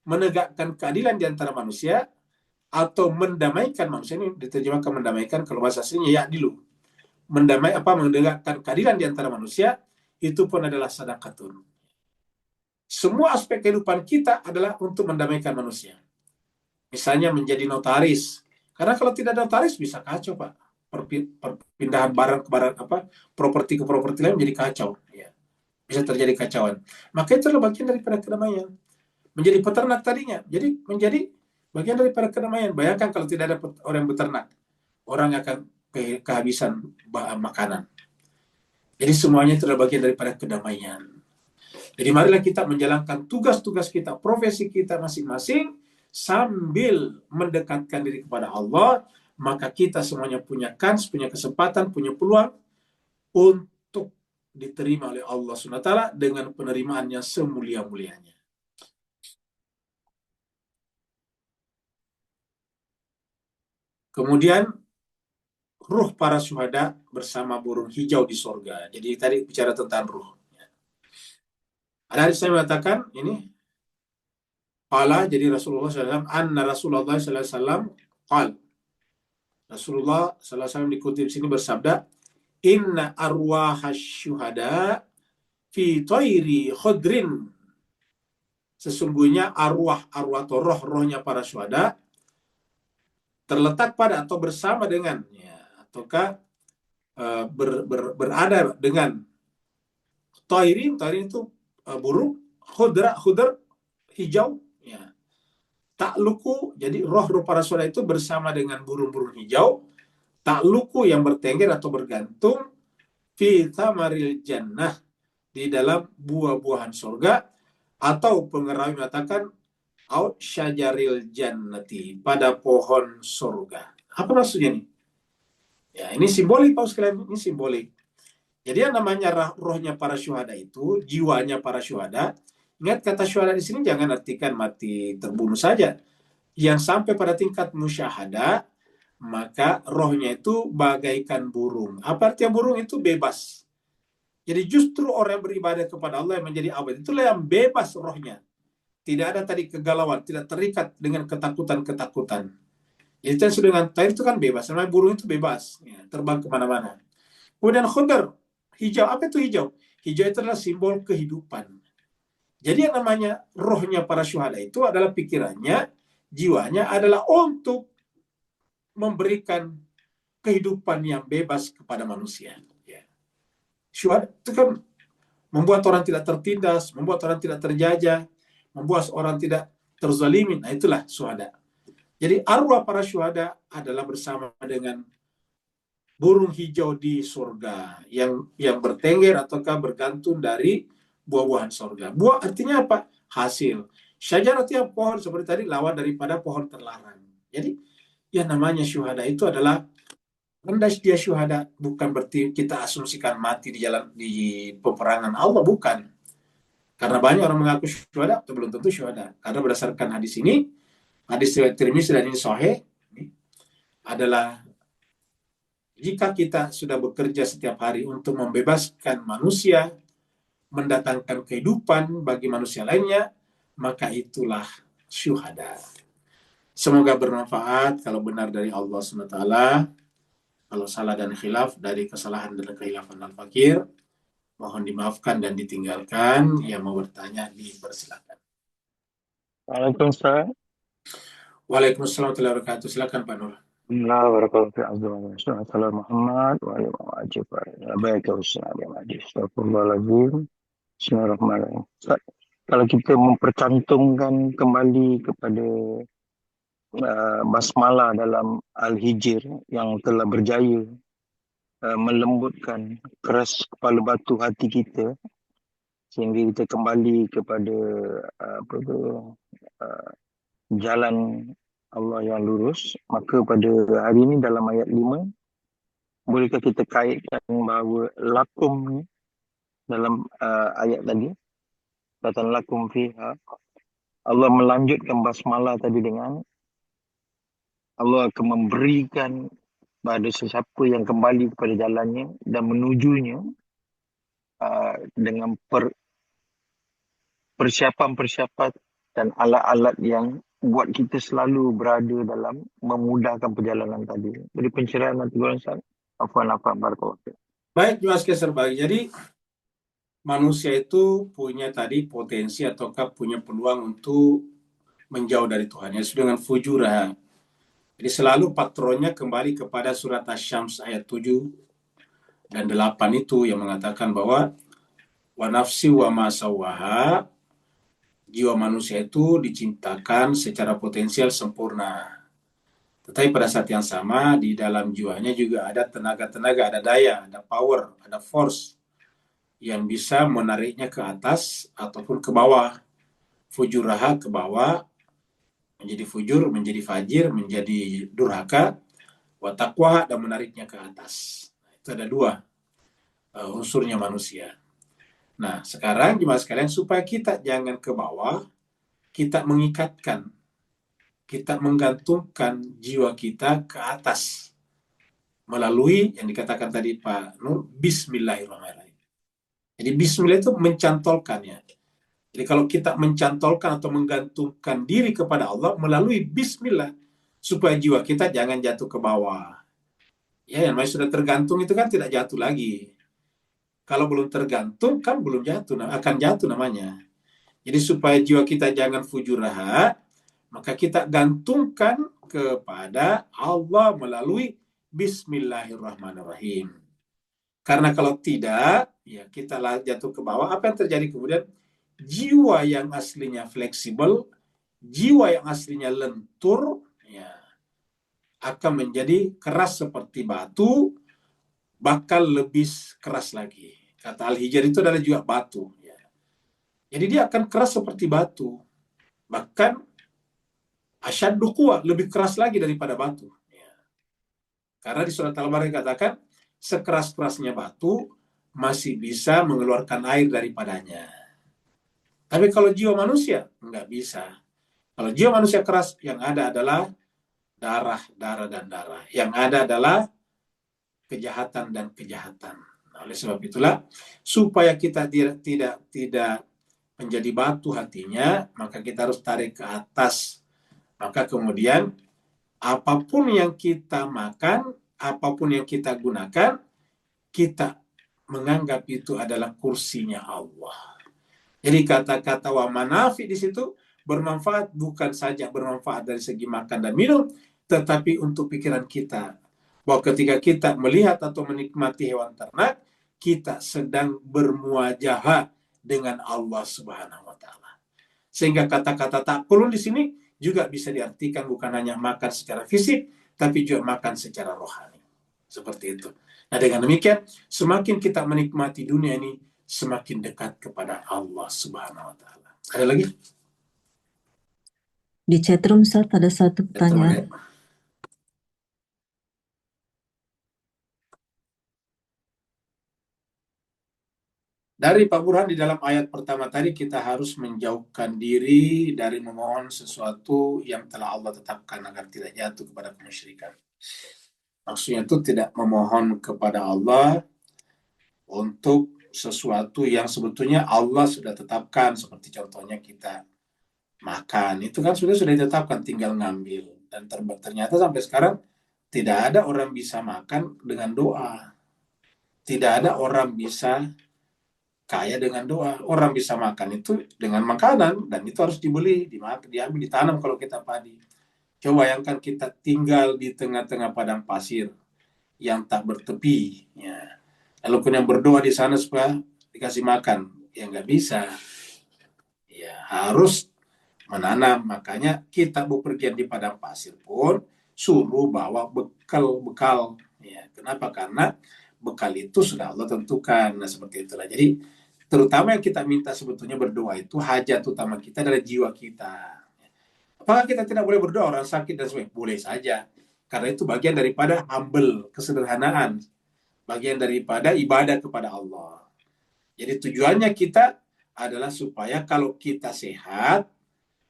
menegakkan keadilan di antara manusia, atau mendamaikan manusia. Ini diterjemahkan mendamaikan, kalau bahasa aslinya ya'dilu. Menegakkan keadilan di antara manusia, itu pun adalah sadaqatun. Semua aspek kehidupan kita adalah untuk mendamaikan manusia. Misalnya menjadi notaris. Karena kalau tidak ada notaris bisa kacau, Pak. Perpindahan barang ke barang, properti ke properti lain menjadi kacau. Ya. Bisa terjadi kacauan. Maka itu adalah bagian daripada kedamaian. Menjadi peternak tadinya. Jadi menjadi bagian daripada kedamaian. Bayangkan kalau tidak ada orang yang beternak. Orang akan kehabisan bahan makanan. Jadi semuanya itu adalah bagian daripada kedamaian. Jadi marilah kita menjalankan tugas-tugas kita, profesi kita masing-masing, sambil mendekatkan diri kepada Allah, maka kita semuanya punya kans, punya kesempatan, punya peluang untuk diterima oleh Allah SWT dengan penerimaan yang semulia-mulianya. Kemudian ruh para syuhada bersama burung hijau di sorga. Jadi tadi bicara tentang ruh. Ada hadis saya mengatakan ini qala, jadi Rasulullah SAW, anna Rasulullah SAW qal. Rasulullah SAW dikutip sini bersabda, inna arwahasy syuhada fi tayri khudrin. Sesungguhnya arwah-arwah atau roh-rohnya para syuhada terletak pada atau bersama dengan, ataukah berada dengan tayrin itu burung, khudr hijau, ya. Takluku, jadi roh-roh para syuhada itu bersama dengan burung-burung hijau, takluku yang bertengger atau bergantung, fi thamaril jannah, di dalam buah-buahan surga, atau pengerawi mengatakan au syajaril jannati, pada pohon surga. Apa maksudnya nih? Ya, ini simbolik Pak sekalian, ini simbolik. Jadi yang namanya rohnya para syuhada itu, jiwanya para syuhada. Ingat kata syuhada di sini jangan artikan mati terbunuh saja. Yang sampai pada tingkat musyahada, maka rohnya itu bagaikan burung. Apa artinya burung? Itu bebas. Jadi justru orang yang beribadah kepada Allah yang menjadi abad, itulah yang bebas rohnya. Tidak ada tadi kegalauan, tidak terikat dengan ketakutan-ketakutan. Jadi dengan tadi itu kan bebas. Namanya burung itu bebas, ya, terbang kemana-mana. Kemudian khudar, hijau. Apa itu hijau? Hijau itu adalah simbol kehidupan. Jadi yang namanya rohnya para syuhada itu adalah pikirannya, jiwanya adalah untuk memberikan kehidupan yang bebas kepada manusia. Ya. Syuhada itu kan membuat orang tidak tertindas, membuat orang tidak terjajah, membuat orang tidak terzalimi. Nah itulah syuhada. Jadi arwah para syuhada adalah bersama dengan burung hijau di surga yang bertengger ataukah bergantung dari buah-buahan surga. Buah artinya apa? Hasil. Syajar artinya pohon, seperti tadi lawan daripada pohon terlarang. Jadi yang namanya syuhada itu adalah rendah dia syuhada, bukan berarti kita asumsikan mati di jalan di peperangan Allah, bukan. Karena banyak orang mengaku syuhada, atau belum tentu syuhada. Karena berdasarkan hadis ini, hadis riwayat Tirmizi dan ini sahih, adalah jika kita sudah bekerja setiap hari untuk membebaskan manusia, mendatangkan kehidupan bagi manusia lainnya, maka itulah syuhada. Semoga bermanfaat. Kalau benar dari Allah SWT, kalau salah dan khilaf dari kesalahan dan kehilafan al-fakir, mohon dimaafkan dan ditinggalkan. Yang mau bertanya dipersilakan. Waalaikumsalam. Waalaikumsalam warahmatullahi wabarakatuh. Silakan Pak Nur. Assalamualaikum Muhammad wa alihi wa sahbihi. Baik, Ustaz. Astagfirullahaladzim. Bismillahirrahmanirrahim. Ustaz, kalau kita mempercantumkan kembali kepada basmalah dalam Al-Hijr yang telah berjaya melembutkan keras kepala batu hati kita sehingga kita kembali kepada jalan Allah yang lurus, maka pada hari ini dalam ayat 5, bolehkah kita kaitkan bahawa lakum ni dalam ayat tadi, kata lakum fiha, Allah melanjutkan basmalah tadi dengan Allah akan memberikan pada sesiapa yang kembali kepada jalannya dan menujunya dengan persiapan-persiapan dan alat-alat yang buat kita selalu berada dalam memudahkan perjalanan tadi. Jadi pencerahan nanti Tuan Ustaz. Afwan barakallahu. Baik, jelaskan serbagi. Jadi manusia itu punya tadi potensi ataukah punya peluang untuk menjauh dari Tuhan. Yaitu dengan fujurah. Jadi selalu patronnya kembali kepada surat Asy-Syams ayat 7 dan 8 itu yang mengatakan bahwa wa nafsi wa ma sawwaha, jiwa manusia itu diciptakan secara potensial sempurna. Tetapi pada saat yang sama di dalam jiwanya juga ada tenaga-tenaga, ada daya, ada power, ada force yang bisa menariknya ke atas ataupun ke bawah. Fujuraha ke bawah, menjadi fujur, menjadi fajir, menjadi durhaka, wa taqwa, dan menariknya ke atas. Itu ada dua unsurnya manusia. Nah, sekarang jemaah sekalian, supaya kita jangan ke bawah, kita mengikatkan, kita menggantungkan jiwa kita ke atas melalui yang dikatakan tadi Pak Nur, Bismillahirrahmanirrahim. Jadi Bismillah itu mencantolkannya. Jadi kalau kita mencantolkan atau menggantungkan diri kepada Allah melalui Bismillah, supaya jiwa kita jangan jatuh ke bawah. Ya, yang namanya sudah tergantung itu kan tidak jatuh lagi. Kalau belum tergantung kan belum jatuh, akan jatuh namanya. Jadi supaya jiwa kita jangan fujuraha, maka kita gantungkan kepada Allah melalui Bismillahirrahmanirrahim. Karena kalau tidak, ya kita jatuh ke bawah. Apa yang terjadi kemudian? Jiwa yang aslinya fleksibel, jiwa yang aslinya lentur, ya, akan menjadi keras seperti batu, bakal lebih keras lagi. Kata Al-Hijr itu adalah juga batu. Ya. Jadi dia akan keras seperti batu. Bahkan asyaddu quwa, lebih keras lagi daripada batu. Ya. Karena di surat Al-Baqarah dikatakan, sekeras-kerasnya batu masih bisa mengeluarkan air daripadanya. Tapi kalau jiwa manusia, nggak bisa. Kalau jiwa manusia keras, yang ada adalah darah, dan darah. Yang ada adalah kejahatan dan kejahatan. Nah, oleh sebab itulah, supaya kita tidak menjadi batu hatinya, maka kita harus tarik ke atas. Maka kemudian, apapun yang kita makan, apapun yang kita gunakan, kita menganggap itu adalah kursinya Allah. Jadi kata-kata wa manafi di situ bermanfaat, bukan saja bermanfaat dari segi makan dan minum, tetapi untuk pikiran kita. Bahwa ketika kita melihat atau menikmati hewan ternak, kita sedang bermuajahah dengan Allah Subhanahu wa taala. Sehingga kata-kata takulun di sini juga bisa diartikan bukan hanya makan secara fisik, tapi juga makan secara rohani. Seperti itu. Nah, dengan demikian, semakin kita menikmati dunia ini, semakin dekat kepada Allah Subhanahu wa taala. Ada lagi? Di chatroom Ustaz ada satu pertanyaan. Dari Pak Burhan, di dalam ayat pertama tadi, kita harus menjauhkan diri dari memohon sesuatu yang telah Allah tetapkan agar tidak jatuh kepada kemusyrikan. Maksudnya itu tidak memohon kepada Allah untuk sesuatu yang sebetulnya Allah sudah tetapkan, seperti contohnya kita makan. Itu kan sudah ditetapkan, tinggal ngambil. Dan ternyata sampai sekarang tidak ada orang bisa makan dengan doa. Tidak ada orang bisa kaya dengan doa. Orang bisa makan itu dengan makanan, dan itu harus dibeli, diambil, ditanam kalau kita padi. Coba bayangkan kita tinggal di tengah-tengah padang pasir yang tak bertepi. Ya. Lalu kemudian berdoa di sana supaya dikasih makan. Ya nggak bisa. Ya harus menanam. Makanya kita bepergian di padang pasir pun suruh bawa bekal. Ya. Kenapa? Karena bekal itu sudah Allah tentukan. Nah, seperti itulah. Jadi terutama yang kita minta sebetulnya berdoa itu, hajat utama kita adalah jiwa kita. Apakah kita tidak boleh berdoa orang sakit dan sebagainya? Boleh saja. Karena itu bagian daripada humble, kesederhanaan. Bagian daripada ibadah kepada Allah. Jadi tujuannya kita adalah supaya kalau kita sehat,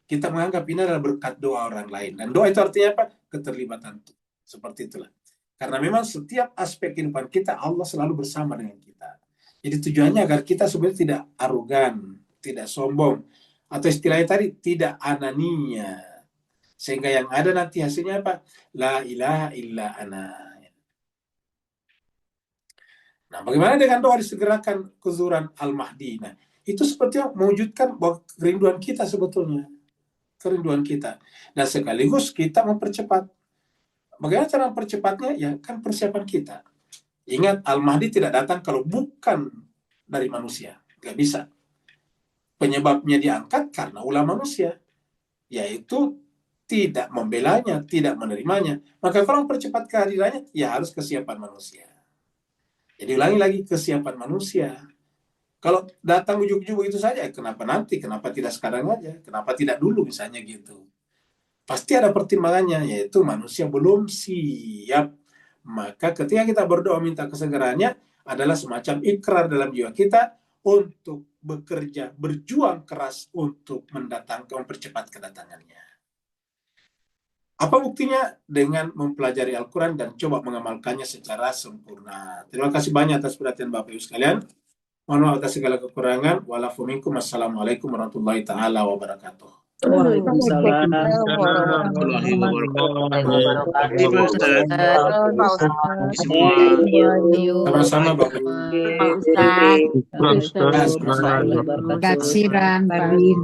kita menganggap ini adalah berkat doa orang lain. Dan doa itu artinya apa? Keterlibatan. Seperti itulah. Karena memang setiap aspek kehidupan kita, Allah selalu bersama dengan kita. Jadi tujuannya agar kita sebenarnya tidak arogan, tidak sombong, atau istilahnya tadi tidak anania. Sehingga yang ada nanti hasilnya apa? La ilaha illa ana. Nah, bagaimana dengan doa disegerakan kezuhuran Al-Mahdi? Nah, itu sepertinya mewujudkan bahwa kerinduan kita sebetulnya. Kerinduan kita. Dan sekaligus kita mempercepat. Bagaimana cara mempercepatnya? Ya, kan persiapan kita. Ingat, Al-Mahdi tidak datang kalau bukan dari manusia. Nggak bisa. Penyebabnya diangkat karena ulah manusia. Yaitu tidak membelanya, tidak menerimanya. Maka kalau mempercepat kehadirannya, ya harus kesiapan manusia. Jadi ulangi lagi, kesiapan manusia. Kalau datang ujuk-ujuk begitu saja, kenapa nanti? Kenapa tidak sekarang aja? Kenapa tidak dulu misalnya gitu? Pasti ada pertimbangannya, yaitu manusia belum siap Maka ketika kita berdoa minta kesegeraannya adalah semacam ikrar dalam jiwa kita untuk bekerja, berjuang keras untuk mempercepat kedatangannya. Apa buktinya? Dengan mempelajari Al-Quran dan coba mengamalkannya secara sempurna. Terima kasih banyak atas perhatian Bapak Ibu sekalian. Mohon maaf atas segala kekurangan. Wassalamualaikum warahmatullahi taala wabarakatuh. Waalaikumsalam warahmatullahi wabarakatuh. warahmatullahi wabarakatuh. Semua. Sama-sama Bapak Ibu. Pak Ustaz. Katsiran, Pak Bin.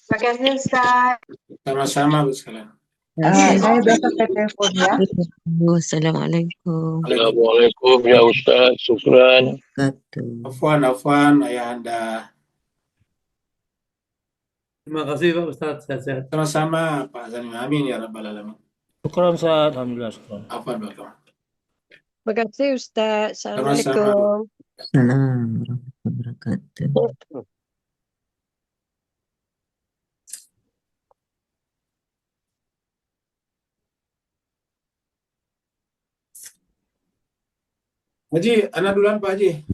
Terima kasih Ustaz. Sama-sama Bu sekalian. Saya besok telepon ya. Assalamualaikum. Assalamualaikum ya Ustaz, syukran. Afwan Ayahanda. Terima kasih Pak Ustaz, sehat-sehat. Sama-sama Pak Zanim. Amin ya rabbal alamin. Syukran Ustaz, alhamdulillah syukran. Afwan Bapak. Terima kasih Ustaz. Sama-sama. Assalamualaikum. Assalamualaikum warahmatullahi wabarakatuh. Haji, anak duluan Pak Haji.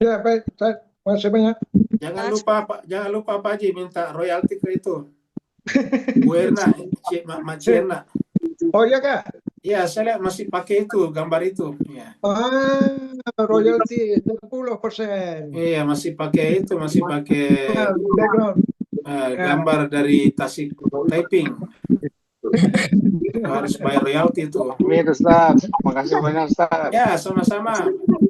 Ya, baik, Ustaz. Masih banyak. Jangan lupa Pak Haji minta royalti ke itu. Bu Erna, Mak Erna. Oh iya kak? Iya, saya lihat masih pakai itu, gambar itu. Ya. Royalti 20%. Iya, masih pakai itu, masih pakai Background. gambar dari Tasik Typing. Harus bayar royalti itu. Amin Ustaz, makasih banyak Ustaz. Ya, sama-sama.